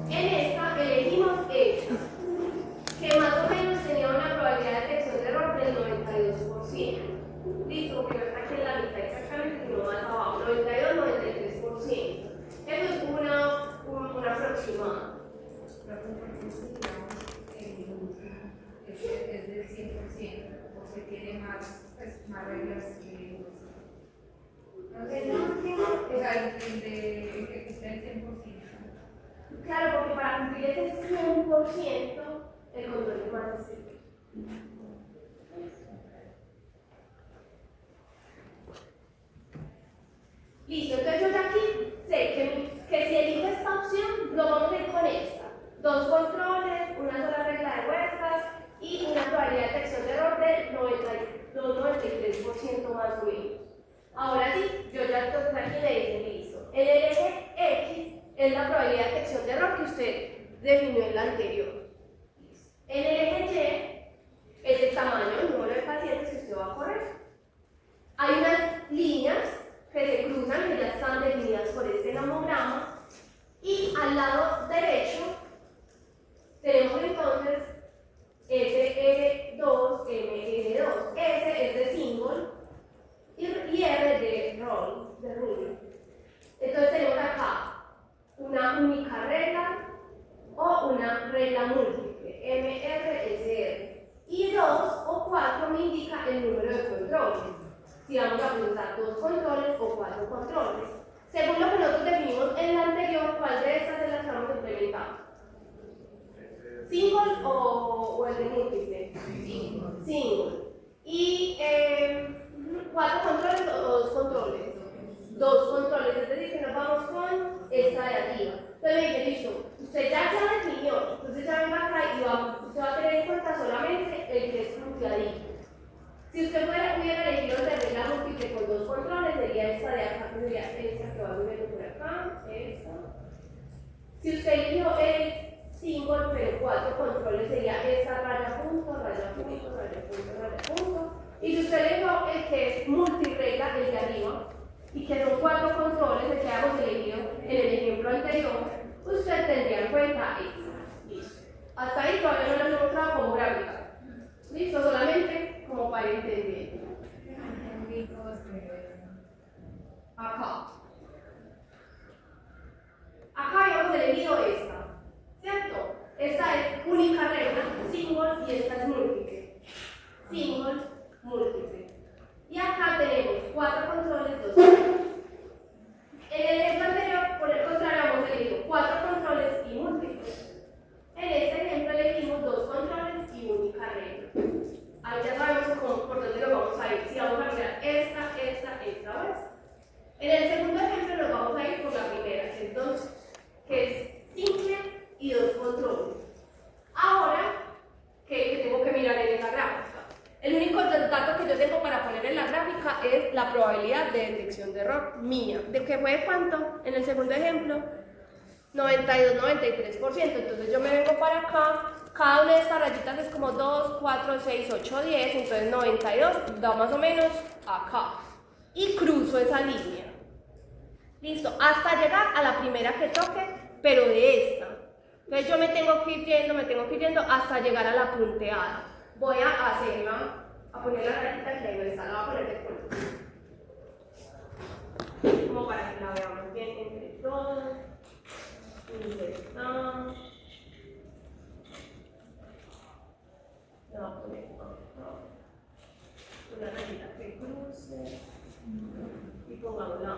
En esta elegimos esta, que más o menos tenía una probabilidad de detección de error del 92%. Listo, porque no está aquí en la mitad exactamente, sino más abajo, 92-93%. Eso es una aproximada. Es del 100%, porque tiene más reglas que o sea, el que está el 100%. Claro, porque para cumplir ese 100%, el control es más estricto. Listo, entonces yo ya aquí sé que si elijo esta opción, lo vamos a ir con esta. Dos controles, una sola regla de muestras y una probabilidad de detección de error del 93% más o menos. Ahora sí, yo ya entonces aquí le dije listo. El eje X es la probabilidad de detección de error que usted definió en la anterior. En el eje Y es el tamaño, el número de pacientes que usted va a correr. Hay unas líneas que se cruzan, que ya están definidas por este nomograma, y al lado derecho tenemos entonces SR2, MR2. S es de single y R de rule. Entonces tenemos acá una única regla o una regla múltiple, MRSR. Y 2 o 4 me indica el número de controles. Si vamos a preguntar 2 controles o 4 controles. Según lo que nosotros definimos en la anterior, ¿cuál de estas es la que vamos a implementar? ¿Single o el de múltiple? Single. ¿Y 4 controles o 2 controles? 2 controles, es decir, que nos vamos con esta de arriba. Entonces me dice, listo, usted ya definió, entonces ya venga acá y usted va a tener en cuenta solamente el que es cruciadito. Si usted hubiera elegido de regla múltiple con 2 controles, sería esta de acá, que sería esta que va subiendo por acá, esta. Si usted eligió el single, pero 4 controles, sería esta raya punto, raya punto, raya punto, raya punto. Y si usted eligió el que es multiregla, el de arriba, y que son 4 controles, el que habíamos elegido en el ejemplo anterior, usted tendría en cuenta esta. Listo. Hasta ahí todavía no lo hemos mostrado como gráfica. Listo, solamente como para entender. Acá. Acá habíamos elegido esta, ¿cierto? Esta es única regla, single, y esta es múltiple. Single, múltiple. Y acá tenemos 4 controles, 2 controles. En el ejemplo anterior, por el contrario, hemos elegido 4 controles y múltiples. En este ejemplo elegimos 2 controles y única regla. Ahí ya sabemos por dónde nos vamos a ir. Si vamos a mirar esta o esta. En el segundo ejemplo nos vamos a ir por la primera, que es 2 que es simple y dos controles. Ahora, ¿qué tengo que mirar en esa gráfica? El único dato que yo tengo para poner en la gráfica es la probabilidad de detección de error mía. ¿De qué fue cuánto? En el segundo ejemplo, 92-93%. Entonces yo me vengo para acá, cada una de estas rayitas es como 2, 4, 6, 8, 10, entonces 92 da más o menos acá. Y cruzo esa línea. Listo, hasta llegar a la primera que toque, pero de esta. Entonces yo me tengo que ir yendo hasta llegar a la punteada. Voy a hacerla, a poner la rayita que ahí está, la voy a poner de color. Como para que la veamos bien entre todos. Insertar. La voy a poner acá. Una rayita que cruce. Y pongámosla.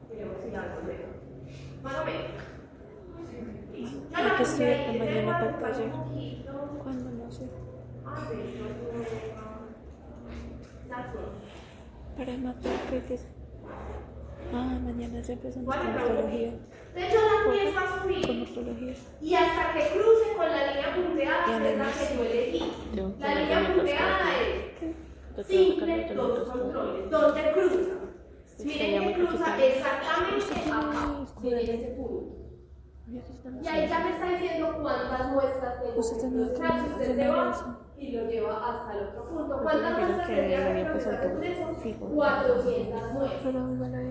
Miremos si la veo. Más o menos. Hay que estudiar con mañana para el taller. ¿Cuándo? No sé. Para matar, creo que es. Mañana se empieza con morfología. Entonces yo la empiezo a Con subir morfología. y hasta que cruce con la línea punteada, que es la que yo elegí. La línea punteada es simple, dos controles. ¿Dónde cruza? Miren que cruza exactamente acá, en este punto. Y ahí ya me está diciendo cuántas muestras tengo. Claro, si usted se va y lo lleva hasta el otro punto. ¿Cuántas muestras tendría que procesar con eso? 400 muestras.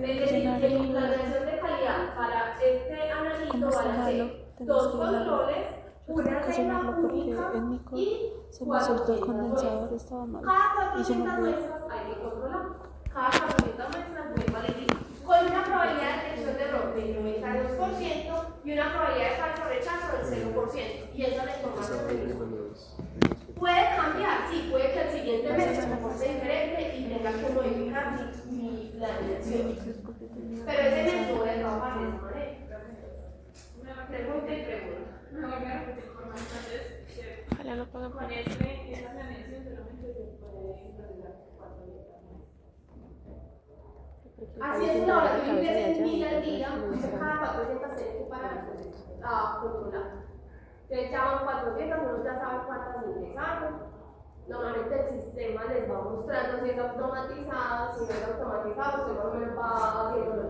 Es decir, en mi planeación de calidad para este analito van a ser dos controles, una regla única y se me soltó el 400 condensador, muestras. estaba mal. Cada Y se me 400 olvidó. muestras hay que controlar. Cada 400 muestras vuelvo a elegir. Con una probabilidad de detección de error del 92% y una probabilidad de falso rechazo del 0%. Y esa es la información que tenemos. Puede cambiar, sí, puede que el siguiente mes se comporte diferente y tenga que modificar mi planeación. Pero ese mes yo voy a trabajar de esa manera. Pregunta y pregunta. Me voy a repetir por más veces que Ojalá lo pague con por esa planeación solamente se puede procesar 4 días. Así es, la hora que ingresen 1000 al día, usted cada 400 tiene que parar a controlar. Entonces ya van 400, uno ya sabe cuántas ingresaron. Normalmente el sistema les va mostrando si es automatizado, si no es automatizado, usted más o menos va haciendo lo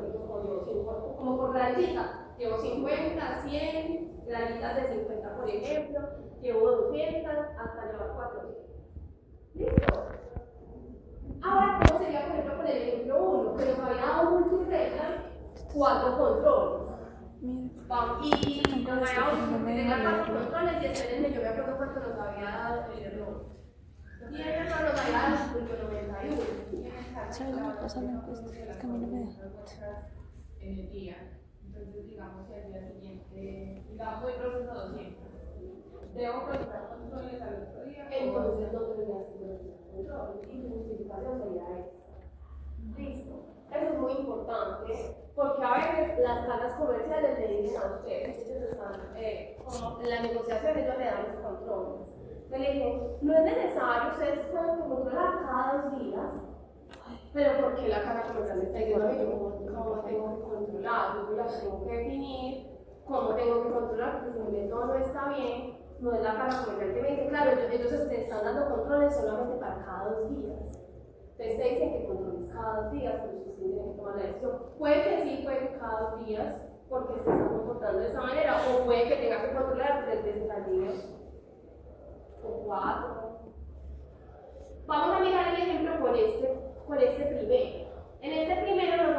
tipo como por rayita. Llevo 50, 100, rayitas de 50 por ejemplo, llevo 200 hasta llevar 400. ¿Listo? Ahora, ¿cómo sería, por ejemplo, con el ejemplo 1? Que nos había dado multiregla, 4 controles. Y nos había dado multiregla 4 controles, y espérenme, yo me acuerdo cuánto nos había dado el error. Y el error nos había dado 0.91. ¿Sabes lo que pasa en la encuesta? Es que a mí no me da. En el día. Entonces, digamos que al día siguiente, digamos, voy procesado 200. Debo procesar controles al otro día. Entonces, no tendrías que procesar controles y tu multiplicación sería esta. Listo. Eso es muy importante porque a veces las casas comerciales le dicen a ustedes, ellos están, como en la negociación, ellos le dan los controles. Le dicen, no es necesario, ustedes pueden controlar cada 2 días. Pero ¿por qué la casa comercial me está diciendo a mí cómo tengo que controlar? Yo las tengo que definir, cómo tengo que controlar, porque si mi método no está bien, no es la casa comercial que me dice, claro, ellos te están dando controles solamente para cada 2 días. Entonces te dicen que controles cada 2 días, pero ustedes tienen que tomar la decisión. Puede que sí, puede que cada 2 días, porque se está comportando de esa manera, o puede que tenga que controlar 3 veces al día, o 4. Vamos a mirar el ejemplo con este primero. En este primero nos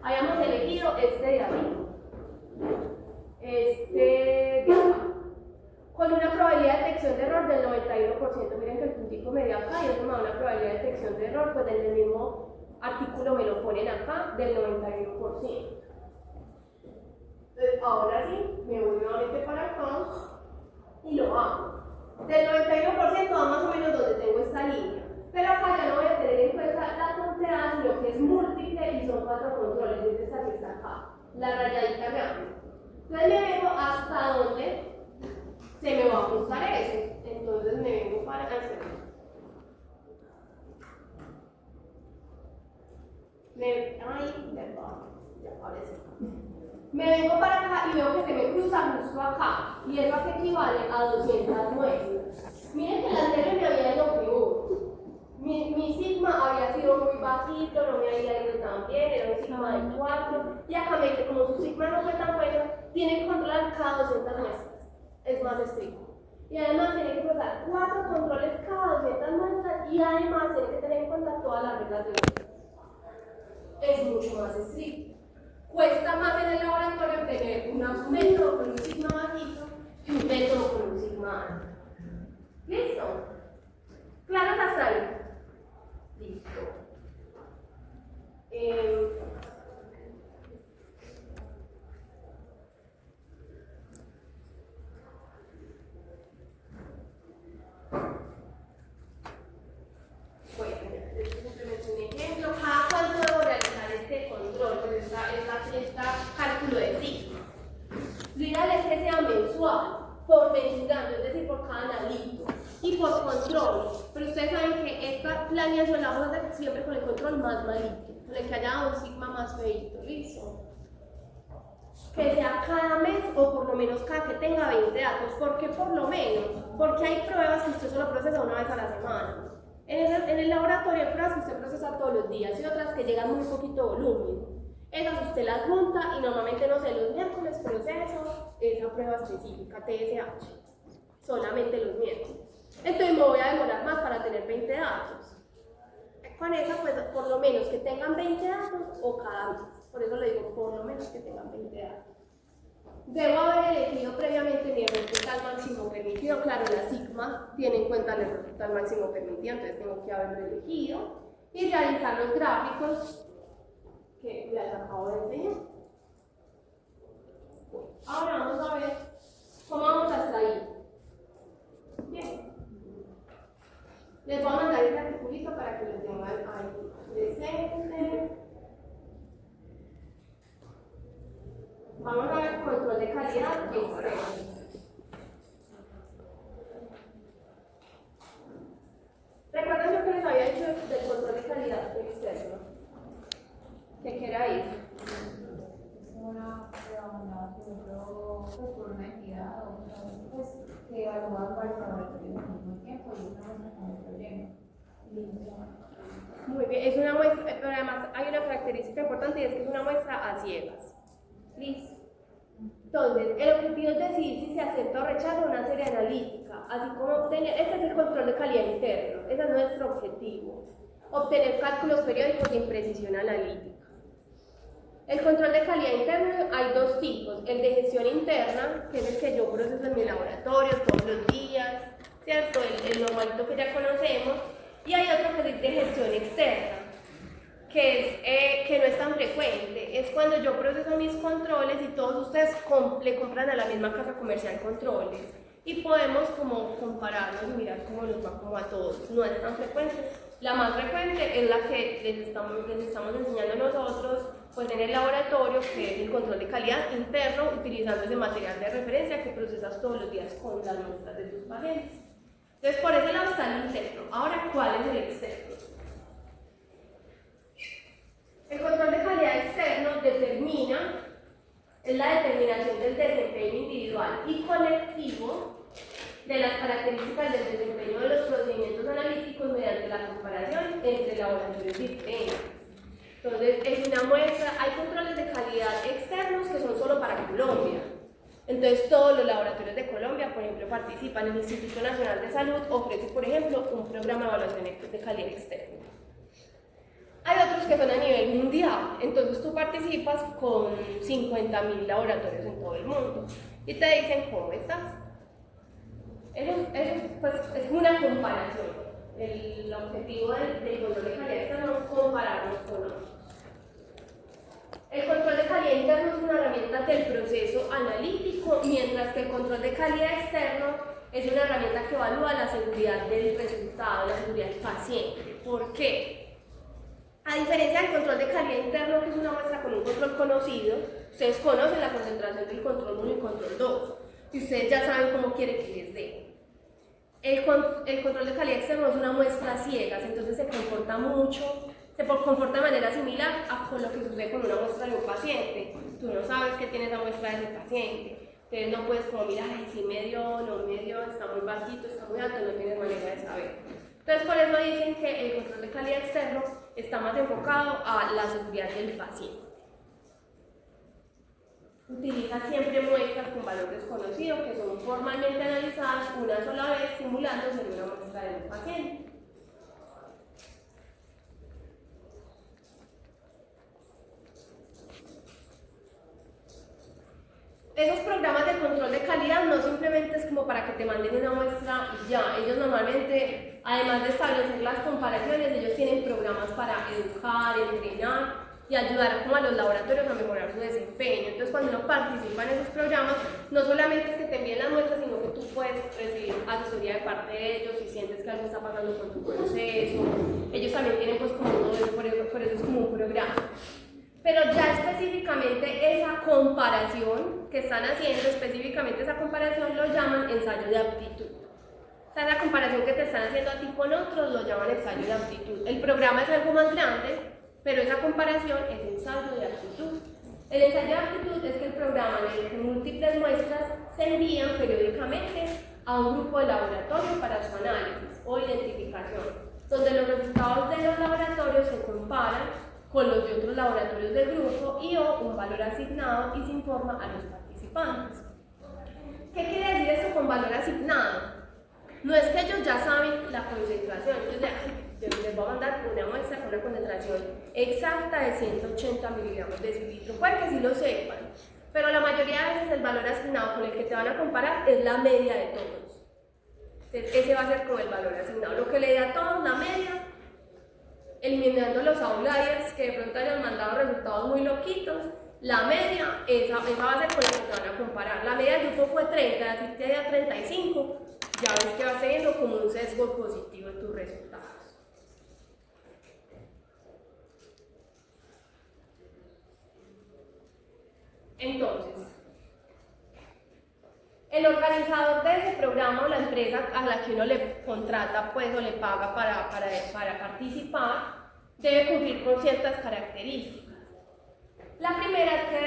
habíamos elegido este de arriba. Este de acá. Con una probabilidad de detección de error del 91%. Miren que el puntico me dio acá y eso me da una probabilidad de detección de error, pues en el mismo artículo me lo ponen acá del 91%. Entonces, ahora sí, me voy nuevamente para acá y lo hago. Del 91% va más o menos donde tengo esta línea. Pero acá ya no voy a tener en cuenta la punteada, sino que es múltiple y son 4 controles, es esta que está acá, la rayadita grande. Entonces me vengo hasta donde se me va a ajustar eso. Entonces me vengo para hacer. Ay, perdón, ya ahora sí. Me vengo para acá y veo que se me cruza justo acá. Y eso aquí equivale a 200 muestras. Miren que el anterior me había ido peor. Mi sigma había sido muy bajito, no me había ido tan bien, era un sigma de 4. Y acá me dice, como su sigma no fue tan bueno, tiene que controlar cada 200 muestras. Es más estricto. Y además tiene que pasar 4 controles cada 200 muestras y además tiene que tener en cuenta todas las reglas de uso. Es mucho más estricto. Cuesta más en el laboratorio tener un método con un sigma bajito que un método con un sigma alto. ¿Listo? ¿Claros hasta ahí? Listo. Bueno, simplemente un ejemplo. ¿Cada cuánto debo realizar este control? Pues está cálculo de sigma. Lo ideal es que sea mensual, por mensurando, es decir, por cada analito, y por control. Pero ustedes saben que esta planeación la vamos a hacer siempre con el control más malito, con el que haya un sigma más feito, ¿listo? Que sea cada mes o por lo menos cada que tenga 20 datos. ¿Por qué por lo menos? Porque hay pruebas que usted solo procesa una vez a la semana. En el laboratorio hay pruebas que usted procesa todos los días y otras que llegan muy poquito volumen. Esas usted las junta y normalmente, no sé, los miércoles proceso esa prueba específica, TSH, solamente los miércoles. Entonces me voy a demorar más para tener 20 datos. Con esa, pues, por lo menos que tengan 20 datos o cada mes. Por eso le digo, por lo menos que tengan 20 datos. Debo haber elegido previamente mi error total máximo permitido. Claro, la sigma tiene en cuenta el error total máximo permitido, entonces tengo que haberlo elegido. Y realizar los gráficos que les acabo de enseñar. Bueno, ahora vamos a ver cómo vamos hasta ahí. Bien. Les voy a mandar este articulito para que lo tengan ahí presente. Vamos a ver control de calidad externo. ¿Recuerdan lo que les había dicho del control de calidad externo? ¿Qué era eso? Una prueba, por una entidad o pues, que evalúa varios laboratorios al mismo tiempo y una muestra con el problema. Muy bien, es una muestra, pero además hay una característica importante y es que es una muestra a ciegas. ¿Listo? Entonces, el objetivo es decidir si se acepta o rechaza una serie analítica, así como obtener, este es el control de calidad interno, ese es nuestro objetivo, obtener cálculos periódicos de imprecisión analítica. El control de calidad interno hay dos tipos, el de gestión interna, que es el que yo proceso en mi laboratorio todos los días, ¿cierto? El normalito que ya conocemos, y hay otro que es de gestión externa, que no es tan frecuente, es cuando yo proceso mis controles y todos ustedes le compran a la misma casa comercial controles y podemos como compararlos y mirar cómo nos va como a todos. No es tan frecuente, la más frecuente es la que les estamos enseñando nosotros pues en el laboratorio, que es el control de calidad interno utilizando ese material de referencia que procesas todos los días con las muestras de tus pacientes. Entonces por ese lado está el interno. Ahora, ¿cuál es el externo? El control de calidad externo es la determinación del desempeño individual y colectivo de las características del desempeño de los procedimientos analíticos mediante la comparación entre laboratorios diferentes. Entonces, es una muestra, hay controles de calidad externos que son solo para Colombia. Entonces, todos los laboratorios de Colombia, por ejemplo, participan. El Instituto Nacional de Salud ofrece, por ejemplo, un programa de evaluación de calidad externa. Hay otros que son a nivel mundial, entonces tú participas con 50.000 laboratorios en todo el mundo y te dicen cómo estás. Pues, es una comparación. El objetivo del control de calidad externo es compararnos con otros. El control de calidad interno es una herramienta del proceso analítico, mientras que el control de calidad externo es una herramienta que evalúa la seguridad del resultado, la seguridad del paciente. ¿Por qué? A diferencia del control de calidad interno, que es una muestra con un control conocido, ustedes conocen la concentración del control 1 y control 2, y ustedes ya saben cómo quieren que les dé. El control de calidad externo es una muestra a ciegas, entonces se comporta mucho se comporta de manera similar a con lo que sucede con una muestra de un paciente. Tú no sabes qué tiene esa muestra de ese paciente, entonces no puedes como mirar, si me dio, no me dio, está muy bajito, está muy alto, no tienes manera de saber. Entonces por eso dicen que el control de calidad externo está más enfocado a la seguridad del paciente. Utiliza siempre muestras con valor desconocido que son formalmente analizadas una sola vez simulándose en una muestra de un paciente. Esos programas de control de calidad no simplemente es como para que te manden una muestra y ya. Ellos normalmente, además de establecer las comparaciones, ellos tienen programas para educar, entrenar y ayudar como a los laboratorios a mejorar su desempeño. Entonces, cuando uno participa en esos programas, no solamente es que te envíen las muestras, sino que tú puedes recibir asesoría de parte de ellos si sientes que algo está pasando con tu proceso. Ellos también tienen pues como todo eso, por eso es como un programa. Pero ya específicamente esa comparación que están haciendo, específicamente esa comparación lo llaman ensayo de aptitud. O sea, la comparación que te están haciendo a ti con otros lo llaman ensayo de aptitud. El programa es algo más grande, pero esa comparación es ensayo de aptitud. El ensayo de aptitud es que el programa en el que múltiples muestras se envían periódicamente a un grupo de laboratorio para su análisis o identificación, donde los resultados de los laboratorios se comparan con los de otros laboratorios del grupo y o un valor asignado y se informa a los participantes. ¿Qué quiere decir esto con valor asignado? No es que ellos ya saben la concentración, ellos les voy a mandar una muestra con una concentración exacta de 180 miligramos de decilitro, puede que sí lo sepan, pero la mayoría de veces el valor asignado con el que te van a comparar es la media de todos. Entonces ese va a ser como el valor asignado, lo que le da a todos la media, eliminando los outliers que de pronto hayan mandado resultados muy loquitos. La media, esa va a ser con la que te van a comparar. La media del grupo fue 30, así te da 35, ya ves que va teniendo como un sesgo positivo en tus resultados. Entonces, el organizador de ese programa o la empresa a la que uno le contrata pues, o le paga para participar debe cumplir con ciertas características. La primera es que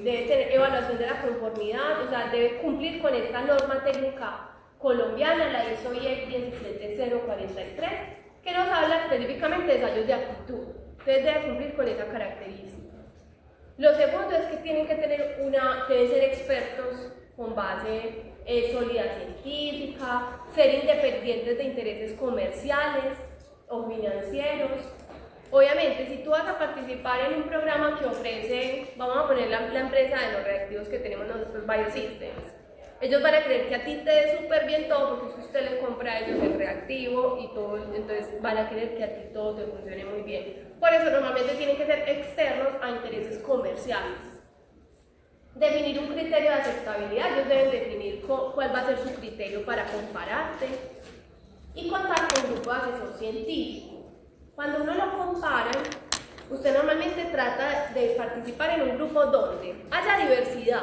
debe tener evaluación de la conformidad, o sea, debe cumplir con esta norma técnica colombiana, la ISO IEC 17043, que nos habla específicamente de ensayos de aptitud. Entonces debe cumplir con esa característica. Lo segundo es que deben ser expertos con base sólida científica, ser independientes de intereses comerciales o financieros. Obviamente, si tú vas a participar en un programa que ofrece, vamos a poner la empresa de los reactivos que tenemos nosotros, Biosystems, ellos van a creer que a ti te dé súper bien todo porque es que usted le compra a ellos el reactivo y todo, entonces van a creer que a ti todo te funcione muy bien. Por eso normalmente tienen que ser externos a intereses comerciales. Definir un criterio de aceptabilidad, ellos deben definir cuál va a ser su criterio para compararte y contar con un grupo de asesor científico. Cuando uno lo compara, usted normalmente trata de participar en un grupo donde haya diversidad.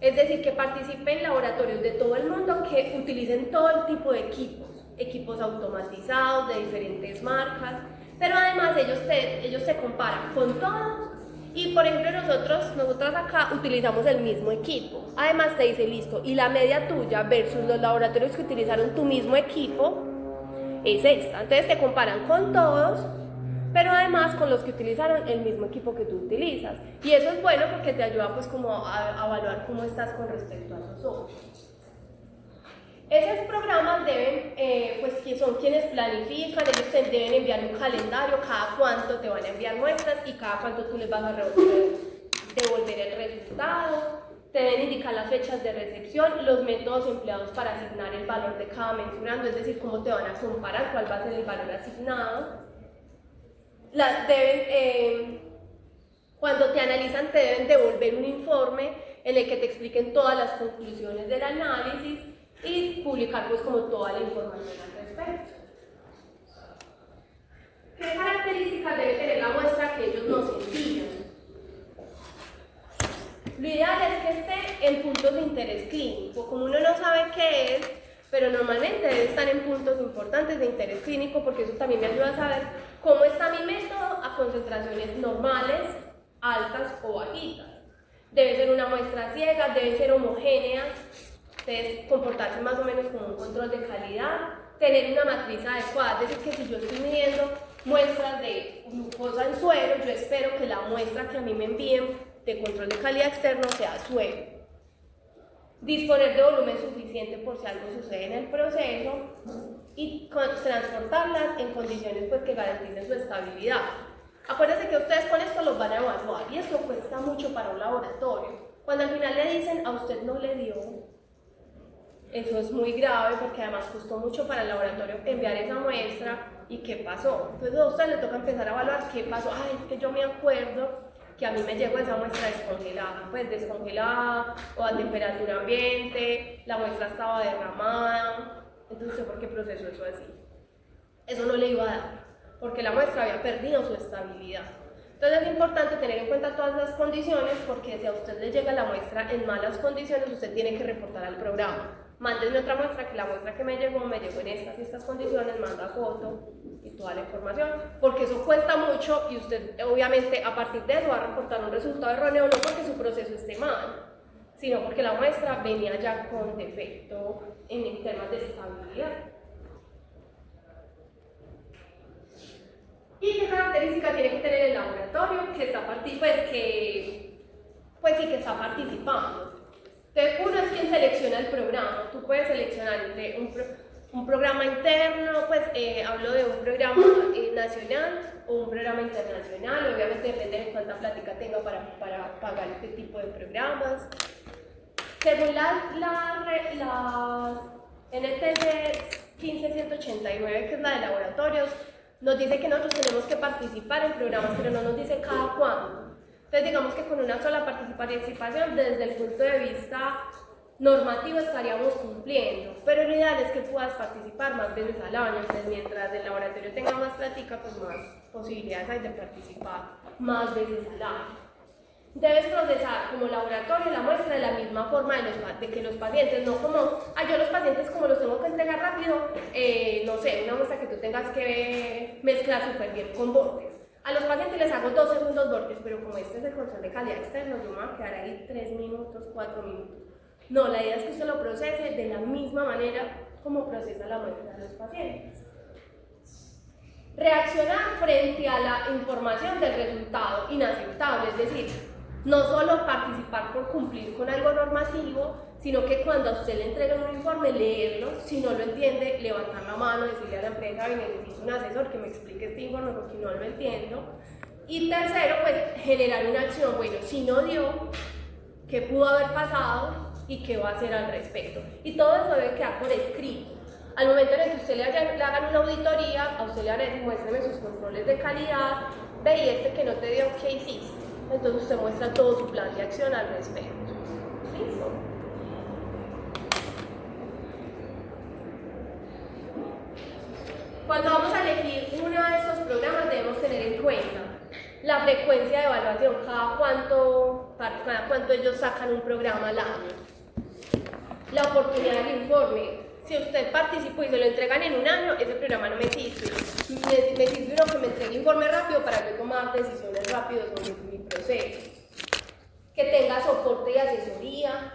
Es decir, que participen laboratorios de todo el mundo que utilicen todo el tipo de equipos automatizados de diferentes marcas, pero además ellos te comparan con todos y por ejemplo nosotros acá utilizamos el mismo equipo. Además te dice listo, y la media tuya versus los laboratorios que utilizaron tu mismo equipo es esta. Entonces te comparan con todos, pero además con los que utilizaron el mismo equipo que tú utilizas. Y eso es bueno porque te ayuda pues como a evaluar cómo estás con respecto a esos otros. Esos programas deben, pues que son quienes planifican, ellos te deben enviar un calendario, cada cuánto te van a enviar muestras y cada cuánto tú les vas a devolver el resultado. Te deben indicar las fechas de recepción, los métodos empleados para asignar el valor de cada mensurando, es decir, cómo te van a comparar, cuál va a ser el valor asignado. Cuando te analizan te deben devolver un informe en el que te expliquen todas las conclusiones del análisis y publicar pues como toda la información al respecto. ¿Qué características debe tener la muestra que ellos nos envían? Lo ideal es que esté en puntos de interés clínico. Como uno no sabe qué es, pero normalmente debe estar en puntos importantes de interés clínico, porque eso también me ayuda a saber cómo está mi método a concentraciones normales, altas o bajitas. Debe ser una muestra ciega, debe ser homogénea, debe comportarse más o menos como un control de calidad, tener una matriz adecuada, es decir, que si yo estoy midiendo muestras de glucosa en suero, yo espero que la muestra que a mí me envíen de control de calidad externo sea suero. Disponer de volumen suficiente por si algo sucede en el proceso y transportarlas en condiciones pues, que garanticen su estabilidad. Acuérdense que ustedes con esto los van a evaluar y eso cuesta mucho para un laboratorio. Cuando al final le dicen a usted no le dio, eso es muy grave porque además costó mucho para el laboratorio enviar esa muestra y qué pasó. Entonces a usted le toca empezar a evaluar qué pasó. Ay, es que yo me acuerdo que a mí me llegó esa muestra descongelada, pues descongelada o a temperatura ambiente, la muestra estaba derramada, entonces ¿por qué procesó eso así? Eso no le iba a dar, porque la muestra había perdido su estabilidad. Entonces es importante tener en cuenta todas las condiciones, porque si a usted le llega la muestra en malas condiciones, usted tiene que reportar al programa. Mándenme otra muestra, que la muestra que me llegó en estas y estas condiciones, manda foto y toda la información, porque eso cuesta mucho y usted obviamente a partir de eso va a reportar un resultado erróneo, no porque su proceso esté mal, sino porque la muestra venía ya con defecto en temas de estabilidad. ¿Y qué característica tiene que tener el laboratorio que está participando? Entonces, uno es quien selecciona el programa. Tú puedes seleccionar entre un programa interno, pues hablo de un programa nacional o un programa internacional. Obviamente depende de cuánta plática tenga para pagar este tipo de programas. Según las NTC 15189, que es la de laboratorios, nos dice que nosotros tenemos que participar en programas, pero no nos dice cada cuándo. Entonces digamos que con una sola participación desde el punto de vista normativo estaríamos cumpliendo, pero lo ideal es que puedas participar más veces al año, pues mientras el laboratorio tenga más plática, pues más posibilidades hay de participar más veces al año. Debes procesar como laboratorio la muestra de la misma forma de que los pacientes, no como, yo los pacientes como los tengo que entregar rápido, no sé, una muestra que tú tengas que mezclar súper bien con bordes. A los pacientes les hago 2 segundos bordes, pero como este es el control de calidad externo, yo me voy a quedar ahí 3 minutos, 4 minutos. No, la idea es que usted lo procese de la misma manera como procesa la muestra de los pacientes. Reaccionar frente a la información del resultado inaceptable, es decir, no solo participar por cumplir con algo normativo, sino que cuando a usted le entreguen un informe, leerlo, si no lo entiende, levantar la mano, decirle a la empresa, necesito un asesor que me explique este informe porque no lo entiendo. Y tercero, pues generar una acción, bueno, si no dio, ¿qué pudo haber pasado y qué va a hacer al respecto? Y todo eso debe quedar por escrito. Al momento en el que usted le hagan una auditoría, a usted le van a decir, muéstrame sus controles de calidad, ve y este que no te dio, ¿qué hiciste? Entonces usted muestra todo su plan de acción al respecto. ¿Listo? Cuando vamos a elegir uno de estos programas debemos tener en cuenta la frecuencia de evaluación, cada cuánto ellos sacan un programa al año. La oportunidad del informe. Si usted participó y se lo entregan en un año, ese programa no me sirve. Me sirve uno que me entregue informe rápido para yo tomar decisiones rápidas sobre mi proceso. Que tenga soporte y asesoría.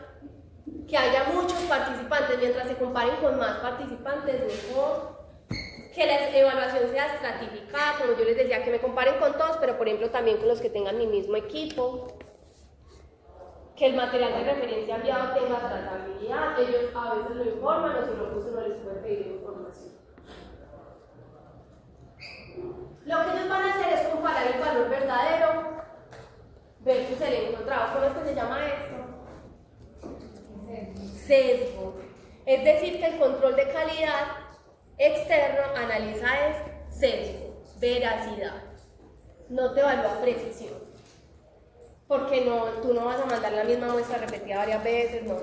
Que haya muchos participantes, mientras se comparen con más participantes, mejor. Que la evaluación sea estratificada, como yo les decía, que me comparen con todos, pero por ejemplo también con los que tengan mi mismo equipo. Que el material de referencia enviado tenga trazabilidad, ellos a veces lo informan o si no, pues uno les puede pedir información. Lo que ellos van a hacer es comparar el valor verdadero versus el encontrado. ¿Cómo es que se llama esto? Sesgo. Es decir, que el control de calidad externo analiza es sesgo, veracidad. No te evalúa precisión. Porque tú no vas a mandar la misma muestra repetida varias veces, no.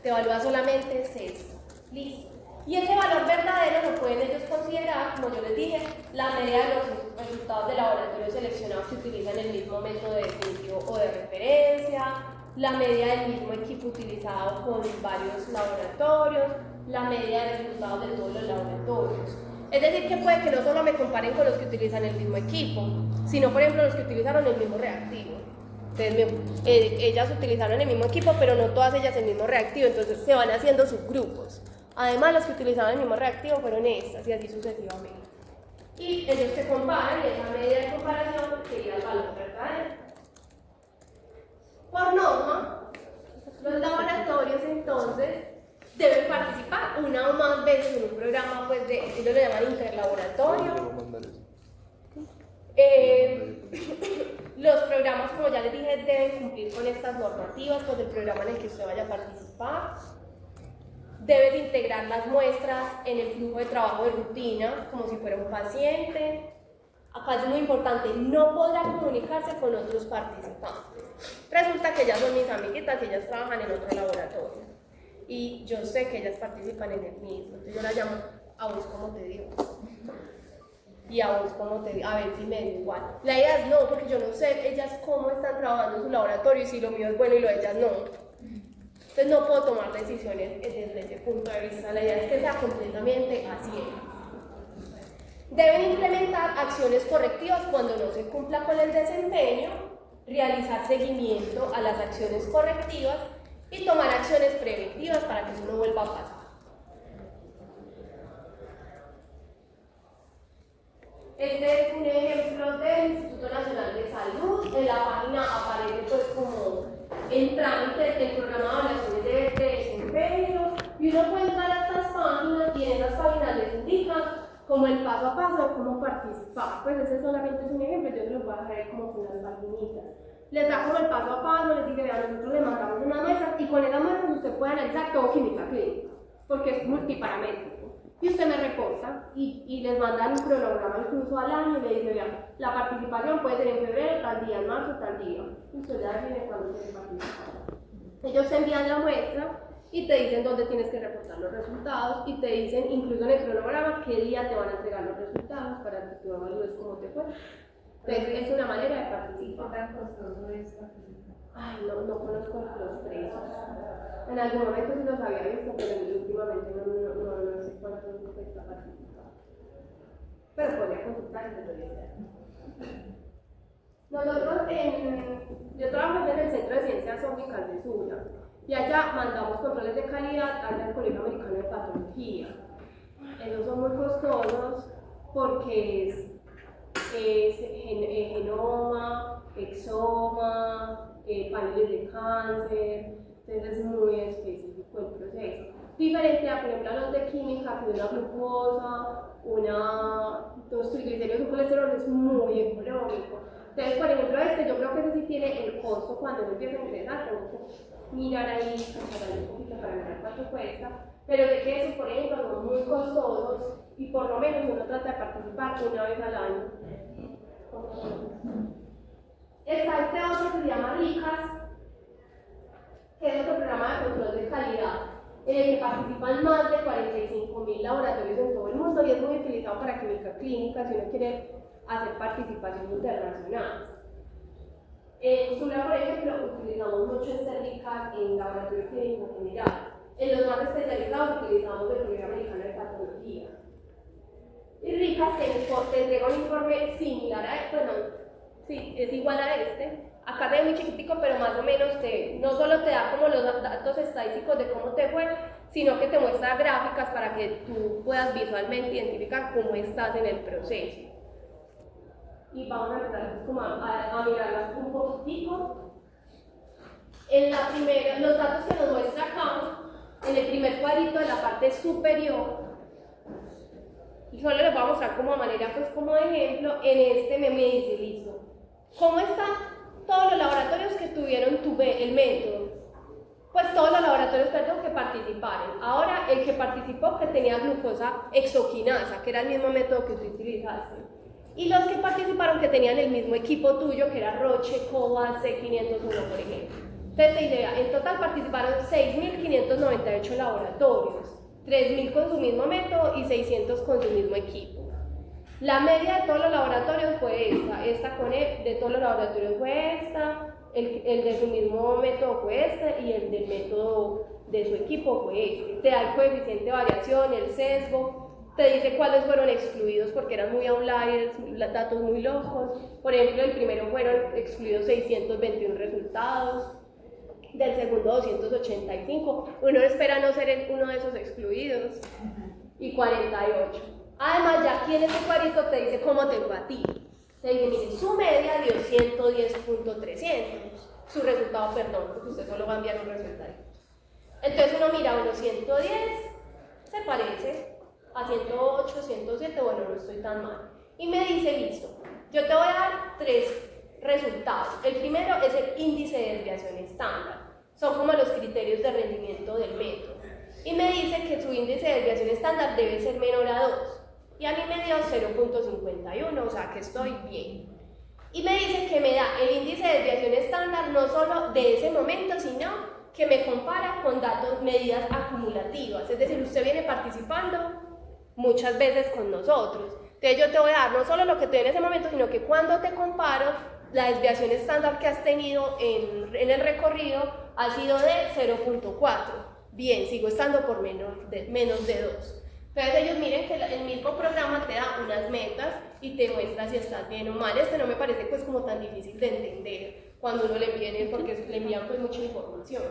Te evalúa solamente sesgo. Listo. Y ese valor verdadero lo pueden ellos considerar, como yo les dije, la media de los resultados de laboratorio seleccionados que utilizan el mismo método de definitivo o de referencia, la media del mismo equipo utilizado con varios laboratorios, la media de resultados de todos los laboratorios. Es decir, que puede que no solo me comparen con los que utilizan el mismo equipo, sino por ejemplo los que utilizaron el mismo reactivo. Entonces, ellas utilizaron el mismo equipo, pero no todas ellas el mismo reactivo, entonces se van haciendo subgrupos. Además, los que utilizaban el mismo reactivo fueron estas y así sucesivamente. Y ellos se comparan y esa media de comparación sería el valor verdadero. Por norma, los laboratorios entonces deben participar una o más veces en un programa, pues ellos lo llaman interlaboratorio. Los programas, como ya les dije, deben cumplir con estas normativas, pues del programa en el que usted vaya a participar. Debes integrar las muestras en el flujo de trabajo de rutina, como si fuera un paciente. Acá es muy importante, no podrá comunicarse con otros participantes. Resulta que ellas son mis amiguitas y ellas trabajan en otro laboratorio. Y yo sé que ellas participan en el mismo, entonces yo la llamo a vos como te digo. Y a vos como te digo, a ver si me da igual. La idea es no, porque yo no sé ellas cómo están trabajando en su laboratorio y si lo mío es bueno y lo de ellas no. Entonces no puedo tomar decisiones desde ese punto de vista. La idea es que sea completamente así. Deben implementar acciones correctivas cuando no se cumpla con el desempeño, realizar seguimiento a las acciones correctivas y tomar acciones preventivas para que eso no vuelva a pasar. Este es un ejemplo del Instituto Nacional de Salud. En la página aparece pues como el trámite del programa de evaluaciones de desempeño y uno puede entrar a estas páginas y en esas páginas les indican como el paso a paso de cómo participar. Pues ese solamente es un ejemplo, yo se lo voy a dejar como con las paginitas. Les da como el paso a paso, les dice, vean, nosotros le mandamos una muestra y con esa muestra usted puede analizar todo química clínica, porque es multiparamétrico. Y usted me reporta y les mandan un cronograma incluso al año y le dice, vean, la participación puede ser en febrero, tal día, en marzo, tal día. Y usted ya define cuándo quiere participar. Ellos te envían la muestra y te dicen dónde tienes que reportar los resultados y te dicen incluso en el cronograma qué día te van a entregar los resultados para que tú evalúes cómo te fue. Entonces es una manera de participar. ¿Qué tan costoso es participar? Ay, no conozco los precios. En algún momento sí los había visto, pero últimamente no sé cuánto cuesta participar. Pero podría consultar y te lo voy a hacer. Nosotros, yo trabajo en el Centro de Ciencias Ópticas de Zulia y allá mandamos controles de calidad hacia el Colegio Americano de Patología. Esos son muy costosos porque es genoma, exoma, paneles de cáncer, entonces es muy específico el proceso. Diferente a, por ejemplo, a los de química, que una glucosa, dos triglicéridos, un colesterol es muy económico. Entonces, por ejemplo, yo creo que ese sí tiene el costo cuando uno empieza a ingresar, tengo que mirar ahí, un poquito para mirar cuánto cuesta, pero de que esos, por ejemplo, son muy costosos y por lo menos uno trata de participar una vez al año. Está este otro que se llama RICAS, que es otro programa de control de calidad, en el que participan más de 45.000 laboratorios en todo el mundo y es muy utilizado para química clínica si uno quiere hacer participación internacional. En Zulia, por ejemplo, utilizamos mucho este RICAS en laboratorio clínico en general. En los más especializados utilizamos el Colegio Americano de Patología. Y RICAS te entrega un informe similar a este, bueno, sí, es igual a este. Acá es muy chiquitico, pero más o menos no solo te da como los datos estadísticos de cómo te fue, sino que te muestra gráficas para que tú puedas visualmente identificar cómo estás en el proceso. Y vamos a empezar como a mirarlas un poquitico. En la primera, los datos que nos muestra acá, en el primer cuadrito de la parte superior, y solo les voy a mostrar como manera, pues como ejemplo, en este me dice, listo, ¿cómo están todos los laboratorios que tuvieron el método? Pues todos los laboratorios que participaron. Ahora, el que participó que tenía glucosa exoquinasa, que era el mismo método que tú utilizaste. Y los que participaron que tenían el mismo equipo tuyo, que era Roche, Cobas, C501, por ejemplo. Entonces, idea, en total participaron 6.598 laboratorios, 3.000 con su mismo método y 600 con su mismo equipo. La media de todos los laboratorios fue esta con de todos los laboratorios fue esta, el de su mismo método fue este y el del método de su equipo fue este. Te da el coeficiente de variación, el sesgo, te dice cuáles fueron excluidos porque eran muy outliers, datos muy locos. Por ejemplo, el primero fueron excluidos 621 resultados, del segundo 285. Uno espera no ser uno de esos excluidos, y 48. Además, ya aquí en este cuadrito te dice cómo te fue a ti. Te dice, mire, su media dio 110.300. Su resultado, perdón, porque usted solo va a enviar un resultado. Entonces uno mira, bueno, 110 se parece a 108, 107, bueno, no estoy tan mal. Y me dice, listo, yo te voy a dar 3 resultados. El primero es el índice de desviación estándar. Son como los criterios de rendimiento del método. Y me dice que su índice de desviación estándar debe ser menor a 2. Y a mí me dio 0.51, o sea que estoy bien. Y me dice que me da el índice de desviación estándar no solo de ese momento, sino que me compara con datos, medidas acumulativas. Es decir, usted viene participando muchas veces con nosotros. Entonces yo te voy a dar no solo lo que te doy en ese momento, sino que cuando te comparo, la desviación estándar que has tenido en el recorrido ha sido de 0.4. Bien, sigo estando por menos de 2. Entonces ellos miren que el mismo programa te da unas metas y te muestra si estás bien o mal. Este no me parece pues como tan difícil de entender cuando uno le envíe, porque le envían pues mucha información.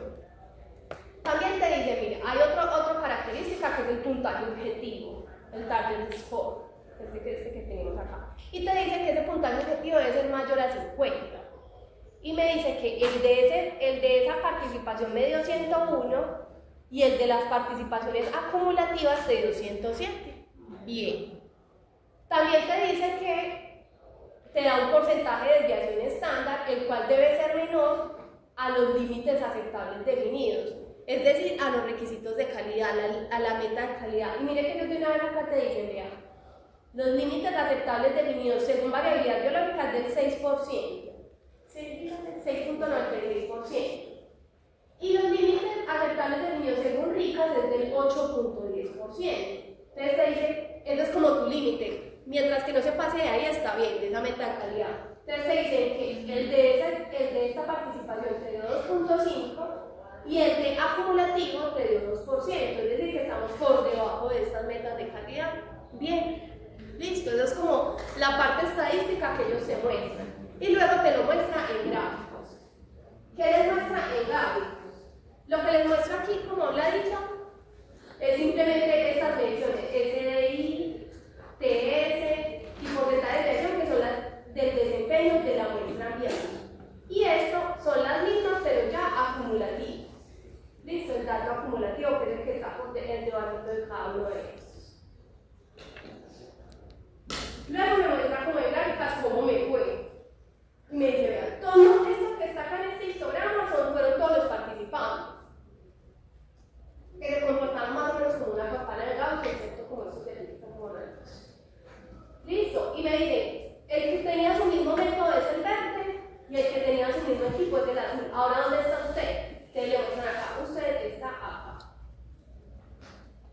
También te dice, mire, hay otra característica que es el puntaje objetivo, el target score, este que tenemos acá. Y te dice que ese puntaje objetivo debe ser mayor a 50. Y me dice que el de esa participación me dio 101 y el de las participaciones acumulativas te dio 107. Bien. También te dice que te da un porcentaje de desviación estándar, el cual debe ser menor a los límites aceptables definidos, es decir, a los requisitos de calidad, a la meta de calidad. Y mire que ellos de una vez acá te dicen, vea, los límites aceptables definidos según variabilidad biológica es del 6%, 6.96%. Y los límites aceptables definidos según RICAS es del 8.10%. Entonces te dice, ese es como tu límite, mientras que no se pase de ahí está bien, de esa meta de calidad. Entonces te dicen que el de esta participación te dio 2.5 y el de acumulativo te dio 2%, es decir, que estamos por debajo de estas metas de calidad. Bien, listo, eso es como la parte estadística que ellos te muestran. Y luego te lo muestra en gráficos. ¿Qué les muestra en gráficos? Lo que les muestro aquí, como habla dicho, es simplemente estas mediciones, SDI, TS y porcentaje de desviación, que son las del desempeño de la muestra enviada. Y esto son las mismas, pero ya acumulativas. Listo, el dato acumulativo, que es el que está por debajo de cada uno de ellos. Luego me muestra como en gráficas cómo me fue. Y me dice, vean, todo esto que está acá en este histograma fueron todos los participantes, que se comportaban más o menos como una campana de Gauss, excepto como estos que están como rectos. Listo, y me dice, el que tenía su mismo método es el verde y el que tenía su mismo equipo es el azul. Ahora, ¿dónde está usted? Te le muestran acá, usted está acá.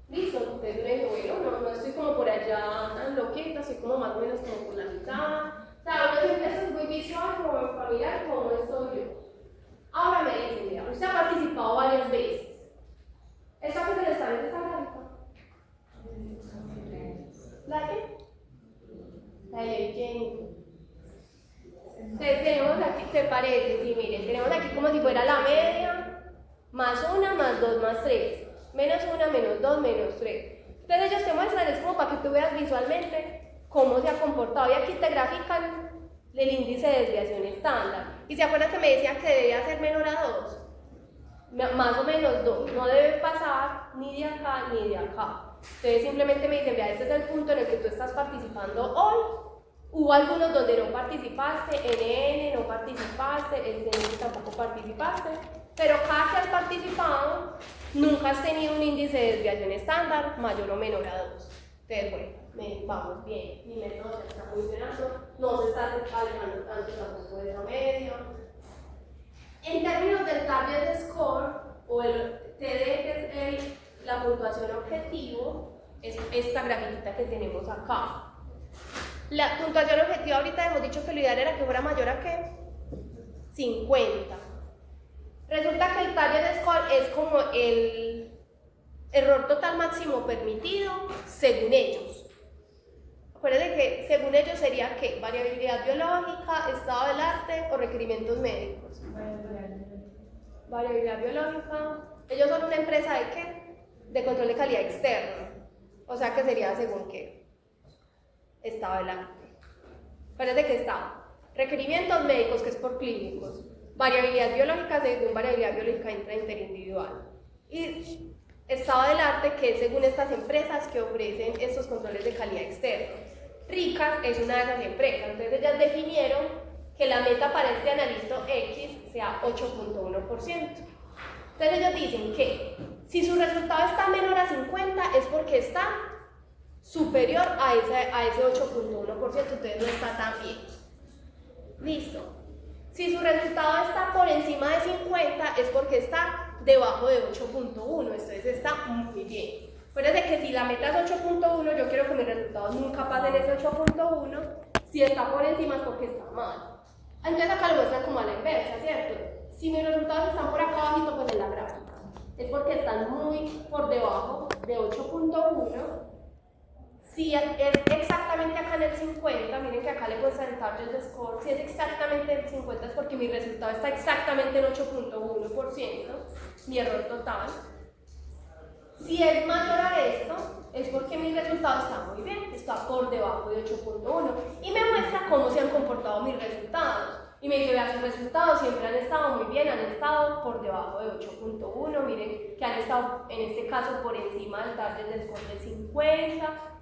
Listo, ustedes me dicen, bueno, no estoy como por allá tan loquita, soy como más o menos como por la mitad. O sea, uno siempre es muy visual, como familiar, como estoy yo. Ahora me dicen, mira, usted ha participado varias veces. ¿Esta que se le está viendo esta gráfica? ¿La qué? La de Jenny. Entonces tenemos aquí, se parece, sí, miren, tenemos aquí como si fuera la media, más 1, más 2, más 3. Menos 1, menos 2, menos 3. Entonces ellos te muestran, es como para que tú veas visualmente cómo se ha comportado. Y aquí te grafican el índice de desviación estándar. ¿Y se acuerdan que me decían que debía ser menor a 2? Más o menos 2. No debe pasar ni de acá ni de acá. Entonces simplemente me dicen, vea, este es el punto en el que tú estás participando hoy. Hubo algunos donde no participaste, NN no participaste, SN tampoco participaste. Pero cada que has participado, nunca has tenido un índice de desviación estándar mayor o menor a 2. Entonces, bueno, vamos bien, mi método está funcionando, no se está alejando tanto tampoco de esa media. En términos del target score, o el TD, que es la puntuación objetivo, es esta grafiquita que tenemos acá. La puntuación objetiva ahorita hemos dicho que lo ideal era que fuera mayor a ¿qué? 50. Resulta que el target score es como el error total máximo permitido según ellos. Acuérdense que según ellos sería ¿qué? Variabilidad biológica, estado del arte o requerimientos médicos. Variabilidad biológica. Ellos son una empresa ¿de qué? De control de calidad externo. O sea que sería según qué? Estado del arte. Acuérdense que está requerimientos médicos, que es por clínicos. Variabilidad biológica según variabilidad biológica interindividual. Y estado del arte, que es según estas empresas que ofrecen estos controles de calidad externos. RICAS es una de esas empresas, entonces ellas definieron que la meta para este analito X sea 8.1%. Entonces ellos dicen que si su resultado está menor a 50 es porque está superior a ese 8.1%, entonces no está tan bien. Listo. Si su resultado está por encima de 50 es porque está debajo de 8.1, entonces está muy bien. Acuérdense que si la meta es 8.1, yo quiero que mis resultados nunca pasen ese 8.1. Si está por encima es porque está mal. Entonces acá lo muestran como a la inversa, ¿cierto? Si mis resultados están por acá abajito, pues en la gráfica, es porque están muy por debajo de 8.1. Si es exactamente acá en el 50, miren que acá le puedo el target score, si es exactamente el 50 es porque mi resultado está exactamente en 8.1%, mi error total. Si es mayor a esto, es porque mi resultado está muy bien, está por debajo de 8.1 y me muestra cómo se han comportado mis resultados. Y me dice, vea, sus resultados siempre han estado muy bien, han estado por debajo de 8.1, miren que han estado en este caso por encima del target score de 50,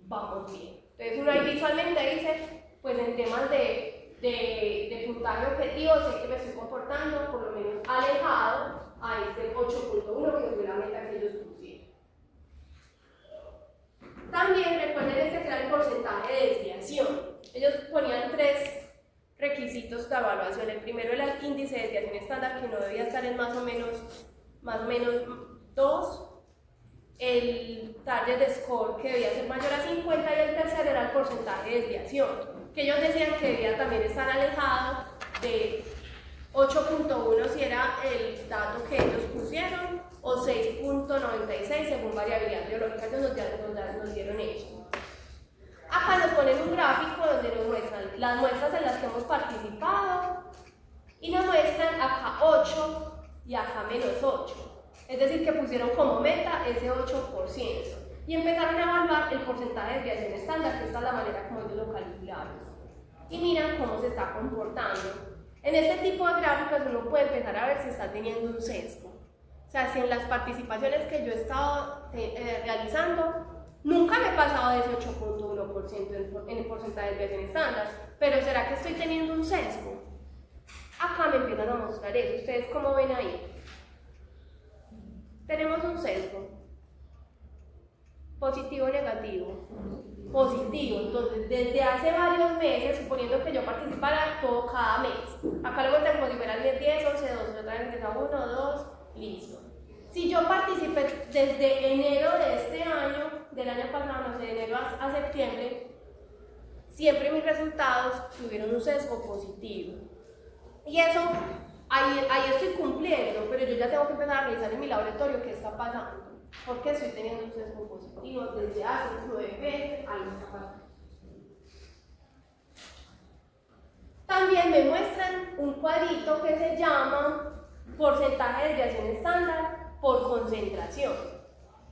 vamos bien. Entonces uno ahí visualmente dice, pues en temas de puntaje objetivo sé que me estoy comportando por lo menos alejado a este 8.1 que fue la meta que ellos pusieron. También recuerden este que era el porcentaje de desviación. Ellos ponían 3 requisitos de evaluación. El primero era el índice de desviación estándar, que no debía estar en más o menos 2. El target score, que debía ser mayor a 50, y el tercero era el porcentaje de desviación, que ellos decían que debía también estar alejado de 8.1 si era el dato que ellos pusieron, o 6.96 según variabilidad biológica. Ellos nos dieron eso. Acá nos ponen un gráfico donde nos muestran las muestras en las que hemos participado y nos muestran acá 8 y acá menos 8. Es decir, que pusieron como meta ese 8% y empezaron a evaluar el porcentaje de desviación estándar, que esta es la manera como ellos lo calcularon. Y miran cómo se está comportando. En este tipo de gráficos uno puede empezar a ver si está teniendo un sesgo. O sea, si en las participaciones que yo he estado realizando, nunca me he pasado de ese 8.1% en el porcentaje de desviación estándar, pero ¿será que estoy teniendo un sesgo? Acá me empiezan a mostrar eso. ¿Ustedes cómo ven ahí? Tenemos un sesgo. ¿Positivo o negativo? Positivo. Entonces, desde hace varios meses, suponiendo que yo participara todo cada mes, acá lo muestran como si fuera el mes 10, 11, 12, otra vez empieza 1, 2, listo. Si yo participé desde enero de este año, del año pasado, no sé, de enero a septiembre, siempre mis resultados tuvieron un sesgo positivo. Y eso, ahí estoy cumpliendo, pero yo ya tengo que empezar a revisar en mi laboratorio qué está pasando. ¿Por qué estoy teniendo un sesgo positivo desde hace 9 meses? Ahí está pasando. También me muestran un cuadrito que se llama porcentaje de desviación estándar por concentración.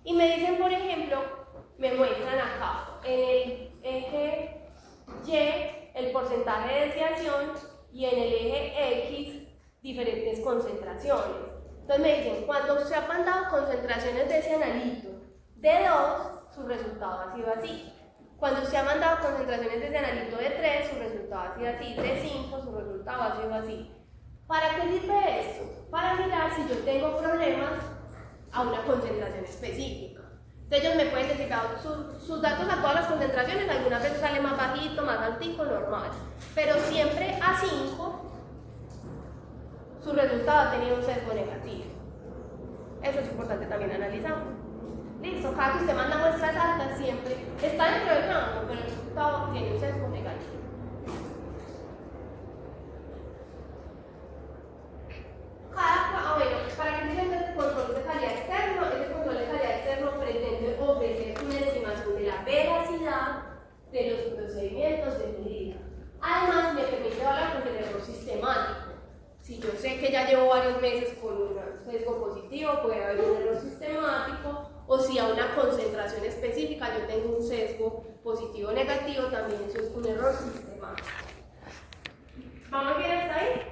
Y me dicen, por ejemplo, me muestran acá en el eje Y el porcentaje de desviación y en el eje X diferentes concentraciones. Entonces me dicen, cuando se han mandado concentraciones de ese analito de 2, su resultado ha sido así. Cuando se ha mandado concentraciones de ese analito de 3, su resultado ha sido así. De 5, su resultado ha sido así. ¿Para qué sirve esto? Para mirar si yo tengo problemas a una concentración específica. Entonces ellos me pueden decir sus datos a todas las concentraciones, algunas veces sale más bajito, más altico, normal. Pero siempre a 5, su resultado ha tenido un sesgo negativo. Eso es importante también analizar. Listo, cada que usted manda muestras altas siempre está dentro del rango, pero el resultado tiene un sesgo negativo. sé que ya llevo varios meses con un sesgo positivo, puede haber un error sistemático, o si a una concentración específica yo tengo un sesgo positivo o negativo, también eso es un error sistemático. ¿Vamos bien hasta ahí?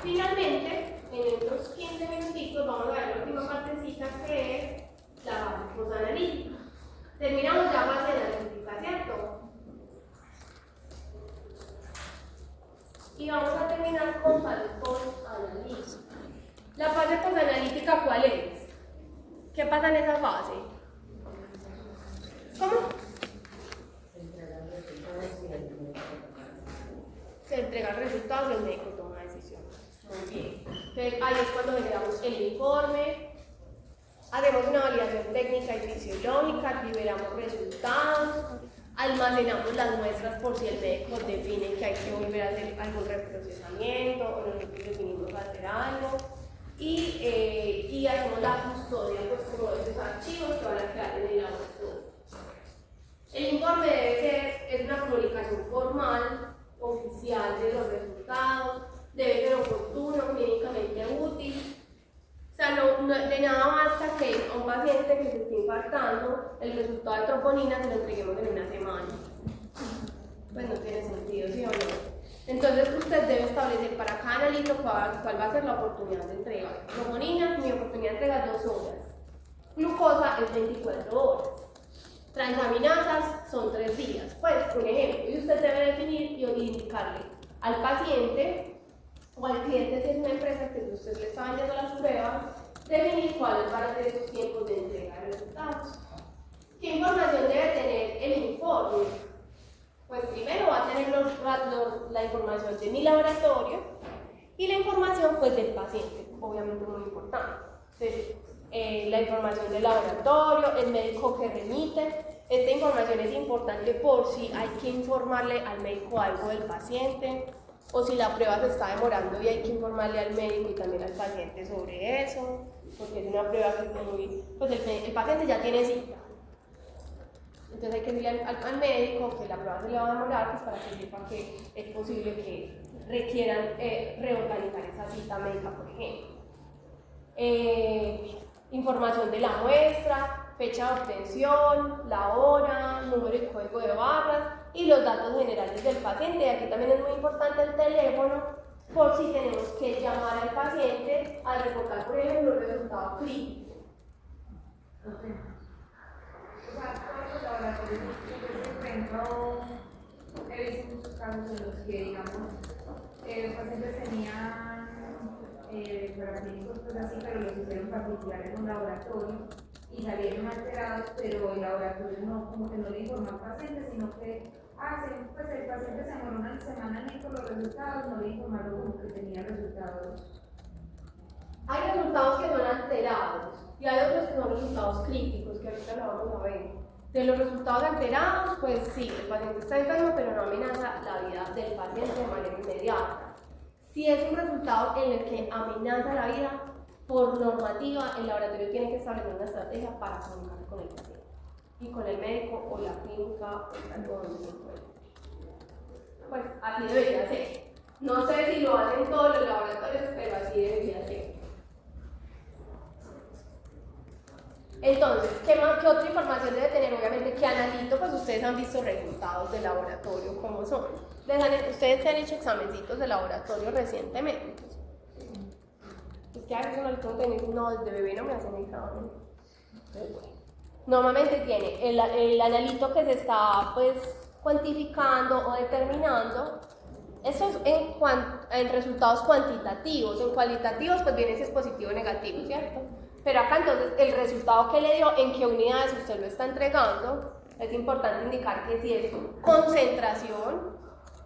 Finalmente, en estos 15 minutitos vamos a ver la última partecita que es la posanalítica. Terminamos ya fase analítica, ¿cierto? Y vamos a terminar con fase posanalítica. ¿La fase posanalítica cuál es? ¿Qué pasa en esa fase? ¿Cómo? Se entregan resultados y el médico toma decisiones. Muy bien. Entonces ahí es cuando generamos el informe, hacemos una validación técnica y fisiológica, liberamos resultados, almacenamos las muestras por si el médico define que hay que volver a hacer algún reprocesamiento o nosotros definimos hacer algo y hacemos la custodia pues, como de esos archivos que van a quedar en el laboratorio. El informe debe ser, es una comunicación formal, oficial de los resultados, debe ser oportuno, clínicamente útil. O sea, de nada basta que a un paciente que se esté infartando, el resultado de troponina se lo entreguemos en una semana. Pues no tiene sentido, ¿sí o no? Entonces usted debe establecer para cada analito cuál va a ser la oportunidad de entrega. Troponina, mi oportunidad de entrega es 2 horas. Glucosa es 24 horas. Transaminasas son 3 días. Pues, un ejemplo, y usted debe definir y indicarle al paciente o al cliente, si es una empresa que usted le está vendiendo las pruebas, definir cuáles van a ser esos tiempos de entrega de resultados. ¿Qué información debe tener el informe? Pues primero va a tener la información de mi laboratorio y la información pues, del paciente, obviamente muy importante. Entonces, la información del laboratorio, el médico que remite. Esta información es importante por si hay que informarle al médico algo del paciente o si la prueba se está demorando y hay que informarle al médico y también al paciente sobre eso, porque es una prueba que es muy... pues el paciente ya tiene cita. Entonces hay que decirle al médico que la prueba se le va a demorar pues para que sepa que es posible que requieran reorganizar esa cita médica, por ejemplo. Información de la muestra, fecha de obtención, la hora, número y código de barras y los datos generales del paciente. Y aquí también es muy importante el teléfono por si tenemos que llamar al paciente a reportar, por ejemplo, un resultado crítico. O sea, todos los laboratorios, por ejemplo, he visto muchos casos en los que, digamos, los pacientes tenían clínicos pues así, pero los hicieron particular en un laboratorio y salieron alterados, pero el laboratorio no, como que no le informó al paciente, sino que pues el paciente se demoró una semana en ir por los resultados, no le informaron como que tenía resultados. Hay resultados que son alterados y hay otros que son resultados críticos, que ahorita lo vamos a ver. De los resultados alterados, pues sí, el paciente está enfermo, pero no amenaza la vida del paciente de manera inmediata. Si es un resultado en el que amenaza la vida, por normativa, el laboratorio tiene que establecer una estrategia para comunicar con el paciente y con el médico o la clínica o donde se encuentre. Pues así debería ser. No sé si lo hacen todos los laboratorios, pero así debería ser. Entonces, ¿qué otra información debe tener? Obviamente, ¿qué analito? Pues ustedes han visto resultados de laboratorio, ¿cómo son? Ustedes se han hecho examencitos de laboratorio recientemente. Es que a veces uno le pregunta y me dicen, no, desde bebé no me hacen examen. Normalmente tiene el analito que se está pues cuantificando o determinando. Eso es en resultados cuantitativos. En cualitativos pues viene si es positivo o negativo, ¿cierto? Pero acá entonces el resultado que le dio, en qué unidades usted lo está entregando, es importante indicar que si es concentración,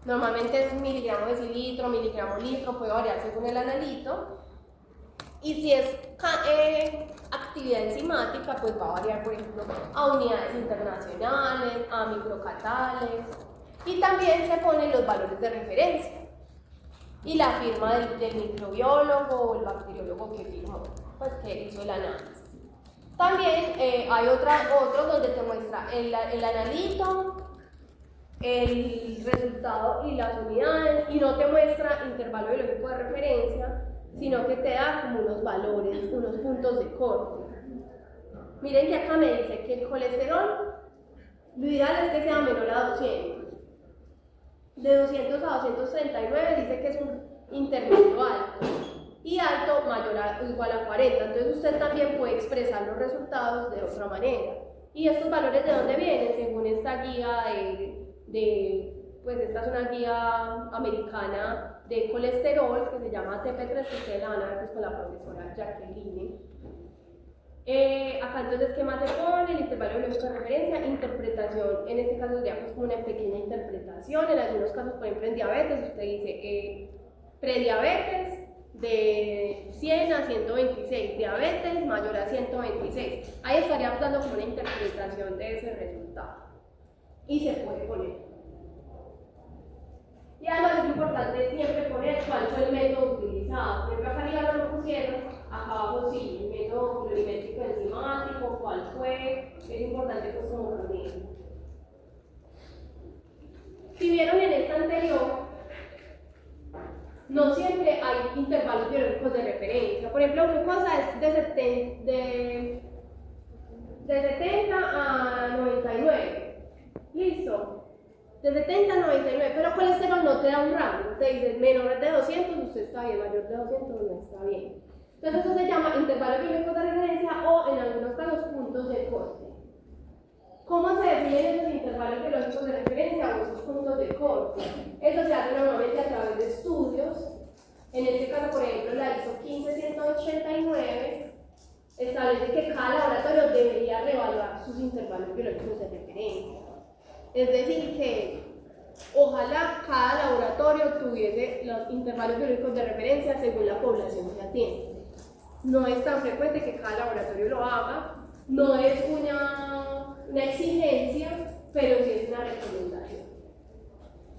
normalmente es miligramo decilitro, miligramo litro, puede variar según el analito, y si es actividad enzimática, pues va a variar, por ejemplo, a unidades internacionales, a microcatales, y también se ponen los valores de referencia y la firma del microbiólogo o el bacteriólogo que firmó, pues que hizo el análisis. También hay otros donde te muestra el analito, el resultado y las unidades, y no te muestra intervalo biológico de referencia, sino que te da como unos valores, unos puntos de corte. Miren que acá me dice que el colesterol, lo ideal es que sea menor a 200. De 200 a 239 dice que es un intermedio alto, y alto mayor o igual a 40. Entonces usted también puede expresar los resultados de otra manera. ¿Y estos valores de dónde vienen? Según esta guía pues esta es una guía americana de colesterol que se llama TP3, que ustedes la van a ver pues, con la profesora Jacqueline. Acá entonces, ¿qué más se pone? El intervalo biológico de referencia, interpretación, en este caso sería pues como una pequeña interpretación, en algunos casos por ejemplo en diabetes, usted dice prediabetes de 100 a 126, diabetes mayor a 126, ahí estaríamos dando como una interpretación de ese resultado, y se puede poner. Y además es importante siempre poner cuál fue el método utilizado. Por ejemplo, acá arriba no lo pusieron, acá abajo sí, el método plurimétrico enzimático, cuál fue, es importante pues como ponerlo. Si vieron en esta anterior, no siempre hay intervalos biológicos de referencia. Por ejemplo, glucosa es de 70 a 99. ¿Listo? De 70 a 99, pero colesterol no te da un rango, te dice menor de 200, usted está bien, mayor de 200 no está bien. Entonces eso se llama intervalo biológico de referencia o en algunos casos puntos de corte. ¿Cómo se definen esos intervalos biológicos de referencia o esos puntos de corte? Eso se hace normalmente a través de estudios. En este caso, por ejemplo, la ISO 15189 establece que cada laboratorio debería reevaluar sus intervalos biológicos de referencia. Es decir, que ojalá cada laboratorio tuviese los intervalos biológicos de referencia según la población que atiende. No es tan frecuente que cada laboratorio lo haga, no es una exigencia, pero sí es una recomendación.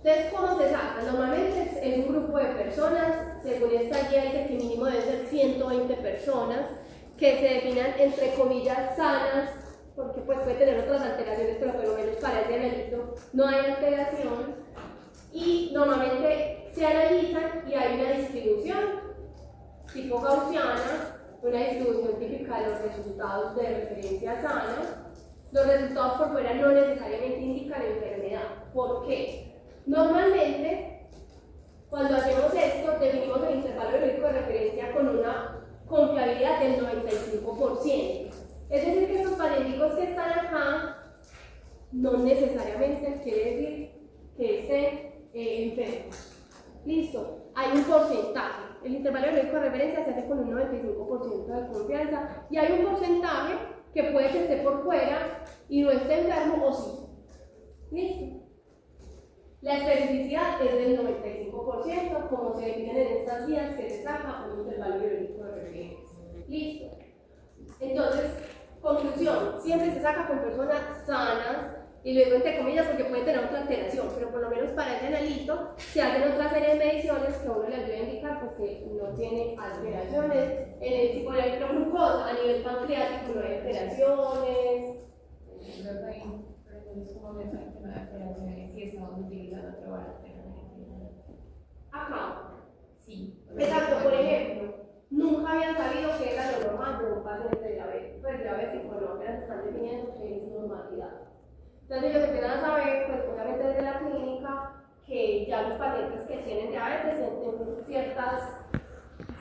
Entonces, ¿cómo se saca? Normalmente es un grupo de personas, según esta guía dice que mínimo deben ser 120 personas, que se definan entre comillas sanas, porque pues puede tener otras alteraciones, pero por lo menos para ese delito no hay alteración, y normalmente se analizan y hay una distribución tipo gaussiana, una distribución típica de los resultados de referencia sana. Los resultados por fuera no necesariamente indican enfermedad. ¿Por qué? Normalmente, cuando hacemos esto, definimos el intervalo biológico de referencia con una confiabilidad del 95%. Es decir, que estos pacientes que están acá no necesariamente quiere decir que estén enfermos. Listo, hay un porcentaje. El intervalo biológico de referencia se hace con un 95% de confianza y hay un porcentaje que puede que esté por fuera y no esté enfermo o sí. Listo. La especificidad es del 95%, como se definen en estas guías que se saca un intervalo biológico de referencia. Listo. Entonces, conclusión, siempre se saca con personas sanas, y luego entre comillas porque puede tener otra alteración, pero por lo menos para ese analito se hacen otra serie de mediciones que a uno le ayuda a indicar pues, que no tiene alteraciones. Si por ejemplo glucosa a nivel pancreático no hay alteraciones. Acá. Sí. Exacto, por ejemplo, nunca habían sabido que era lo normal de un paciente de diabetes. Pues diabético no, apenas están definiendo que es normalidad. Entonces ellos empiezan a saber, pues obviamente desde la clínica, que ya los pacientes que tienen diabetes tienen ciertos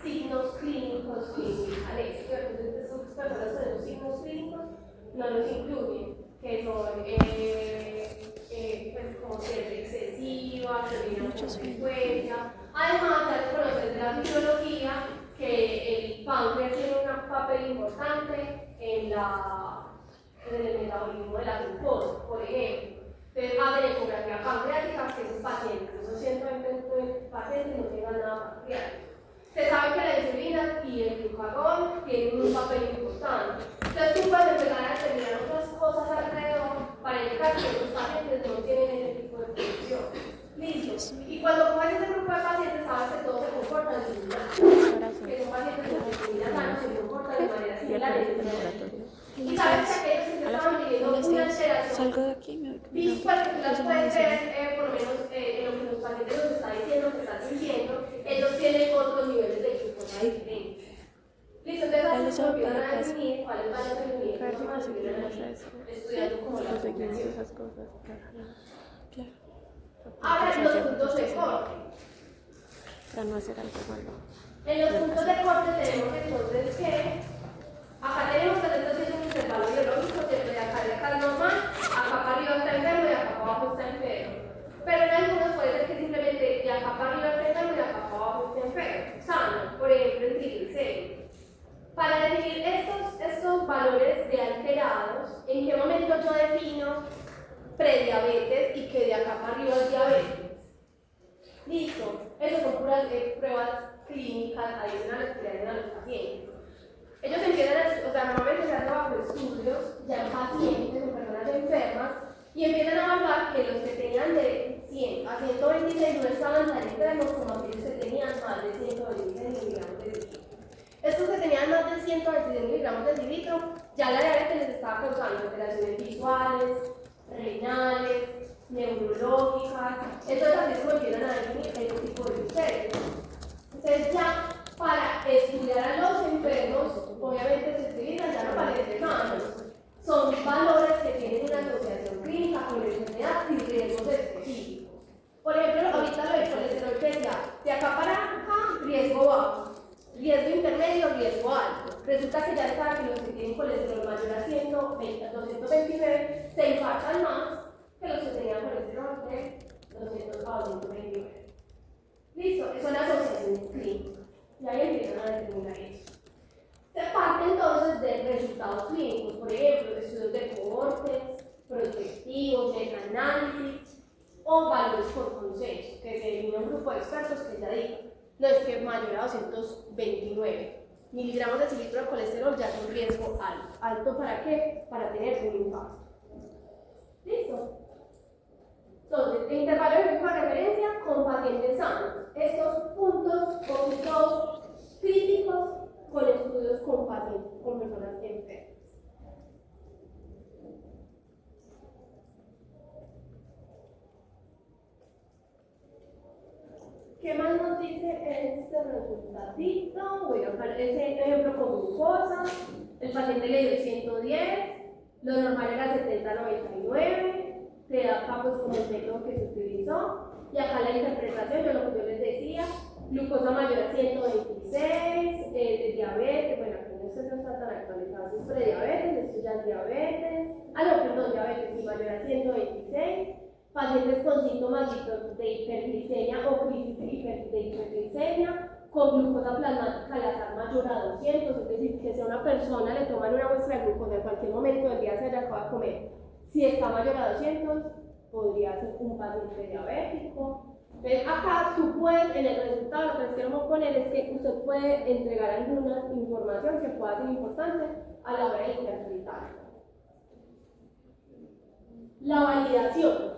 signos clínicos que indican esto. Entonces esos personas con esos signos clínicos no los incluyen, que son pues como sed excesiva, que tienen mucha frecuencia. Además, ya se conoce de la fisiología que el páncreas tiene un papel importante en el metabolismo de la glucosa, por ejemplo. Entonces, hacen ecografía pancreática que esos pacientes, esos 120 pacientes no tengan nada pancreático. Se sabe que la insulina y el glucagón tienen un papel importante. Entonces, tú puedes empezar a determinar otras cosas alrededor para indicar que los pacientes no tienen ese tipo de producción. Listo. Y cuando coges ese grupo de pacientes, sabes que todos se comportan similar. Que son pacientes con insulina sanos se comportan de manera similar en ese laboratorio. Y sabes que aquellos que se estaban teniendo una alteración Salgo de aquí y me voy Y caminando. para que tú las Eso me puedes dice. ver, por lo menos en lo que los pacientes nos están diciendo, que están sintiendo, ellos tienen otros niveles de glucosa diferentes. Listo, entonces Ahí así les se voy a volvieron dar a clase. definir cuáles van a ser los niveles Claro, normales si y queremos los eso. estudiando como la Los seguimos población. esas cosas. Claro. Ahora Porque los se puntos de hace corte. para no hacer algo malo. En los puntos de corte tenemos entonces que acá tenemos que esto tiene un intervalo biológico de acá es normal, acá para arriba está enfermo y acá para abajo está enfermo. Pero en algunos puede ser que simplemente de acá para arriba está enfermo y de acá para abajo está enfermo, sano, por ejemplo en triglicéridos. Para definir estos valores de alterados, ¿en qué momento yo defino prediabetes y que de acá para arriba es diabetes? Listo, esas son puras pruebas clínicas adicionales que le hacen a los pacientes. Ellos empiezan a, o sea, normalmente se hacen bajo estudios ya en pacientes, en personas enfermas, y empiezan a evaluar que los que tenían de 100 a 126 no estaban tan enfermos como aquellos que tenían más de 126 miligramos de litro. Estos que tenían más de 126 miligramos de litro, ya la diabetes les estaba causando alteraciones visuales, renales, neurológicas. Entonces así es como empiezan a definir este tipo de criterios. Entonces ya para estudiar a los enfermos, obviamente se utilizan ya no pacientes sanos. Son valores que tienen una asociación clínica con la enfermedad y riesgos específicos. Por ejemplo, ahorita lo del colesterol que decía, de acá para acá, riesgo bajo, riesgo intermedio, riesgo alto. Resulta que ya saben que los que tienen colesterol mayor a 120, 229 se infartan más que los que tenían colesterol de 200 a 229. Listo, son asociaciones clínicas. Y ahí empiezan a determinar eso. Se parte entonces de resultados clínicos, por ejemplo, estudios de cohortes, prospectivos, meta-análisis o valores por consenso, que se define un grupo de expertos que ya digan, no es que mayor a 229 miligramos de litro de colesterol ya es un riesgo alto. ¿Alto para qué? Para tener un infarto. ¿Listo? Entonces, el intervalo biológico de referencia con pacientes sanos. Estos puntos críticos con estudios con pacientes, con personas enfermas. ¿Qué más nos dice este resultadito? Voy a poner ese ejemplo con glucosa. El paciente le dio 110, lo normal era 70-99, te da acá pues como el método que se utilizó. Y acá la interpretación, lo que yo les decía, glucosa mayor a 126, de diabetes, bueno, aquí no está tan actualizado, esto es prediabetes, esto ya es diabetes, diabetes y mayor a 126. Pacientes con síntomas de hiperglicemia o crisis de hiperglicemia, con glucosa plasmática al azar mayor a 200, es decir, que si a una persona le toman una muestra de glucosa en cualquier momento del día se le acaba de comer, si está mayor a 200, podría ser un paciente diabético. Entonces, acá tú puedes, en el resultado, lo que queremos poner es que usted puede entregar alguna información que pueda ser importante a la hora de interpretar. La validación.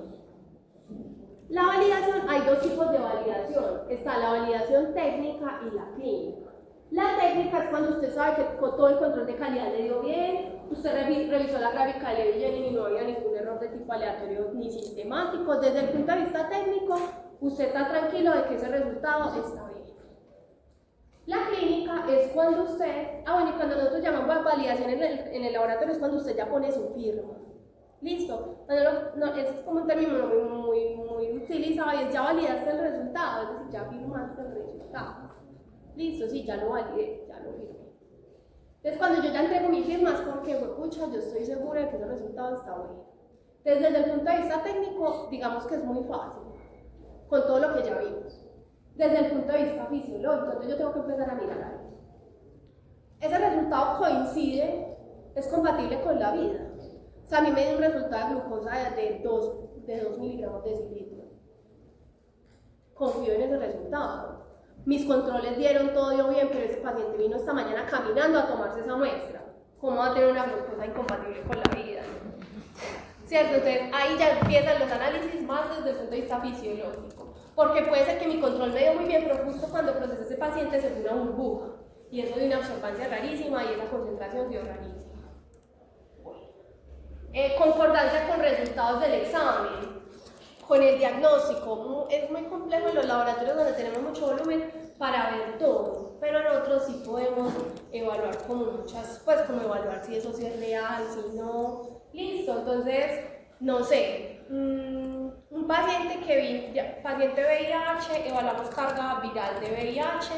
La validación, hay dos tipos de validación. Está la validación técnica y la clínica. La técnica es cuando usted sabe que todo el control de calidad le dio bien, usted revisó la gráfica de Levy y no había ningún error de tipo aleatorio ni sistemático. Desde el punto de vista técnico, usted está tranquilo de que ese resultado está bien. La clínica es cuando usted, y cuando nosotros llamamos validación en el laboratorio es cuando usted ya pone su firma. Listo. Es como un término muy utilizado y es ya validaste el resultado, es decir, ya firmaste el resultado. Listo, sí, ya lo validé, ya lo firmé. Entonces, cuando yo ya entrego mi firma es porque, pucha, yo estoy segura de que ese resultado está bueno. Entonces, desde el punto de vista técnico, digamos que es muy fácil, con todo lo que ya vimos. Desde el punto de vista fisiológico, entonces yo tengo que empezar a mirar algo. Ese resultado coincide, es compatible con la vida. O sea, a mí me dio un resultado de glucosa de 2 miligramos de litro. Confío en ese resultado. Mis controles dieron todo dio bien, pero ese paciente vino esta mañana caminando a tomarse esa muestra. ¿Cómo va a tener una glucosa incompatible con la vida? ¿Cierto? Entonces ahí ya empiezan los análisis más desde el punto de vista fisiológico. Porque puede ser que mi control me dio muy bien, pero justo cuando procesé ese paciente se fue una burbuja. Y eso dio una absorbancia rarísima y esa concentración dio rarísima. concordancia con resultados del examen, con el diagnóstico. Es muy complejo en los laboratorios donde tenemos mucho volumen para ver todo, pero nosotros sí podemos evaluar como muchas, pues como evaluar si eso sí es real, si no, listo. Entonces, no sé, un paciente paciente VIH, evaluamos carga viral de VIH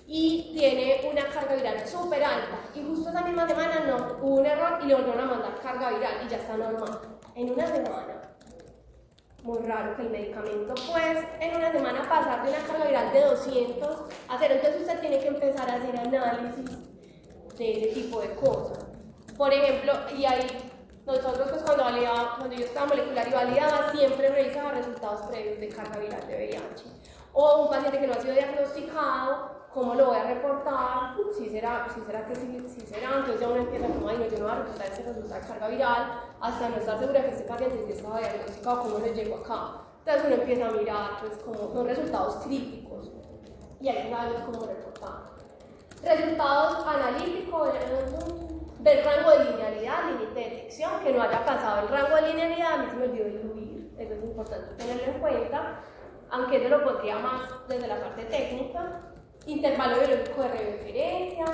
y tiene una carga viral súper alta y justo esa misma semana no, hubo un error y le volvieron a mandar carga viral y ya está normal, en una semana. Muy raro que el medicamento, pues, en una semana pasar de una carga viral de 200 a 0. Entonces usted tiene que empezar a hacer análisis de ese tipo de cosas. Por ejemplo, y ahí nosotros pues cuando yo estaba molecular y validaba, siempre revisaba resultados previos de carga viral de VIH. O un paciente que no ha sido diagnosticado, ¿cómo lo voy a reportar? Si será que sí será. Entonces ya uno empieza como, ay no, yo no voy a reportar ese resultado de carga viral hasta no estar segura que este paciente sí estaba diagnosticado, ¿cómo le llegó acá? Entonces uno empieza a mirar, pues como son resultados críticos y hay que saber cómo reportar. Resultados analíticos del rango de linealidad, límite de detección, que no haya pasado el rango de linealidad, a mí se me olvidó incluir, eso es importante tenerlo en cuenta, aunque eso lo pondría más desde la parte técnica. Intervalo biológico de referencia,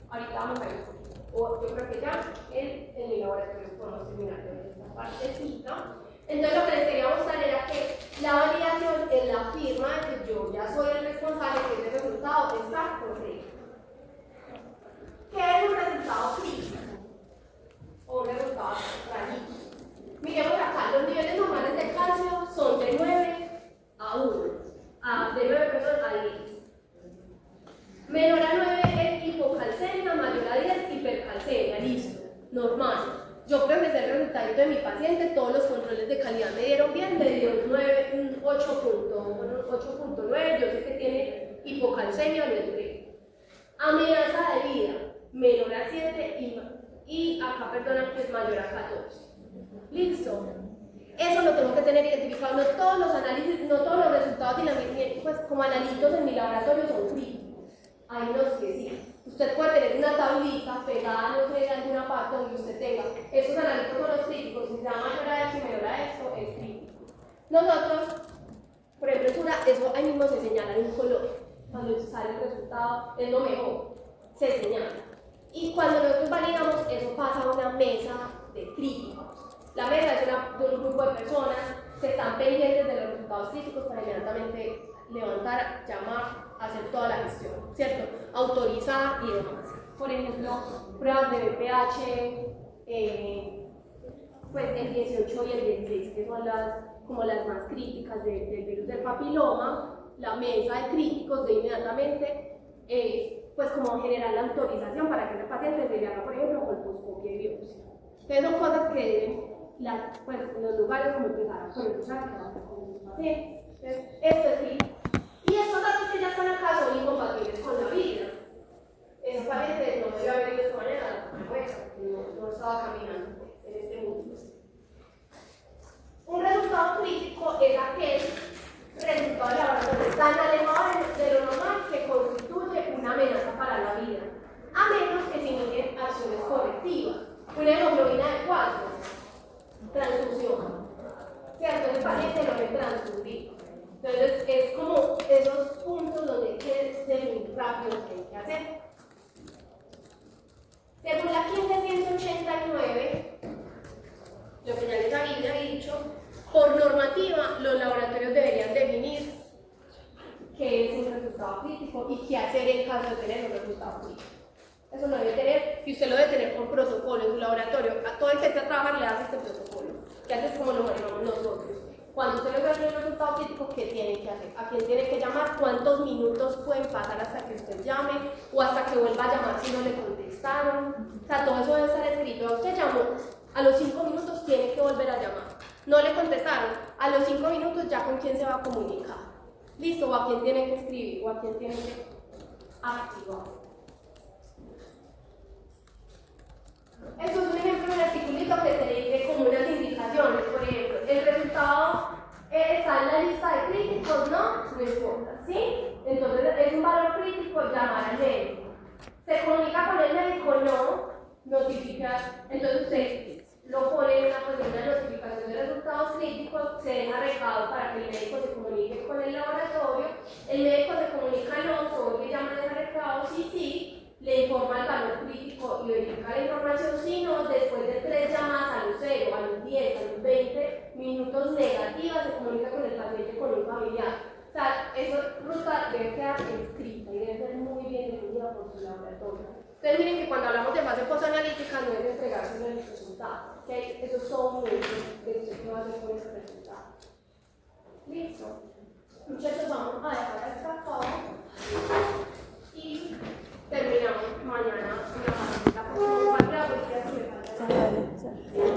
ahorita vamos a ver un poquito, o yo creo que ya en el laboratorio podemos terminar de esta partecita. Entonces lo que les quería mostrar era que la validación es la firma de que yo ya soy el responsable, que ese resultado está correcto. ¿Qué es un resultado crítico? O un resultado rarito. Miremos acá, los niveles normales de calcio son de 9 a 1, de 9 a 10. Menor a 9 es hipocalcemia, mayor a 10 hipercalcemia, listo, normal. Yo presenté el resultado de mi paciente, todos los controles de calidad me dieron bien, me dio un 8.9, yo sé que tiene hipocalcemia, lo entré. Amenaza de vida, menor a 7 y acá, perdona, que es mayor a 14. Listo. Eso lo tengo que tener identificado. No todos los análisis, no todos los resultados pues, como analitos en mi laboratorio son críticos. Hay unos que sí. Usted puede tener una tablita pegada, no sé, en alguna parte donde usted tenga. Estos analitos son los críticos. Si se da mayor a esto y menor a esto, es crítico. Nosotros, por ejemplo, eso ahí mismo se señala en un color. Cuando sale el resultado, es lo mejor. Se señala. Y cuando nosotros validamos, eso pasa a una mesa de críticos. La mesa es de un grupo de personas que están pendientes de los resultados críticos para inmediatamente levantar, llamar, hacer toda la gestión, ¿cierto? Autorizar y demás. Por ejemplo, pruebas de VPH, pues el 18 y el 16, que son como las más críticas del virus del papiloma. La mesa de críticos de inmediatamente pues como generar la autorización para que el paciente se le haga, por ejemplo, colposcopia y biopsia. Entonces son cosas que deben pues, los lugares como empezar a conectar con los pacientes. Entonces, esto es sí. Y estos datos que ya están acá son incompatibles con la vida. Ese paciente no debe haber ido de esta manera, pues, no estaba caminando pues, en este mundo. Un resultado crítico es aquel resultado de laboratorio tan alejado de lo normal que constituye una amenaza para la vida, a menos que se inicien acciones correctivas. Una hemoglobina de 4, transfusión. ¿Cierto? El paciente no debe transfundir. Entonces, es como esos puntos donde hay que definir rápido lo que hay que hacer. Según la 15189, lo que ya les había dicho, por normativa, los laboratorios deberían definir qué es un resultado crítico y qué hacer en caso de tener un resultado crítico. Eso lo debe tener, y usted lo debe tener por protocolo en su laboratorio. A todo el que entra a trabajar le hace este protocolo, que hace es como lo manejamos nosotros. Cuando usted logra un resultado crítico, ¿qué tiene que hacer? ¿A quién tiene que llamar? ¿Cuántos minutos pueden pasar hasta que usted llame? ¿O hasta que vuelva a llamar si no le contestaron? O sea, todo eso debe estar escrito. Usted llamó, a los 5 minutos tiene que volver a llamar. No le contestaron, a los 5 minutos ya con quién se va a comunicar. Listo, o a quién tiene que escribir, o a quién tiene que activar. Esto es un ejemplo de un articulito que te dice como unas indicaciones. Por ejemplo, el resultado está en la lista de críticos, no importa, ¿sí? Entonces es un valor crítico, llamar al médico. Se comunica con el médico, no, notificar. Entonces usted lo pone familiar. O sea, esa ruta debe quedar escrita y debe ser muy bien definida por su laboratorio. Ustedes miren que cuando hablamos de fase postanalítica no es entregar solo el resultado, ¿ok? Esos son muchos de qué va a hacer con ese resultado. Listo. Muchachos, vamos a dejar hasta acá y terminamos mañana la próxima parte de la poesía que me falta. Vale, ya.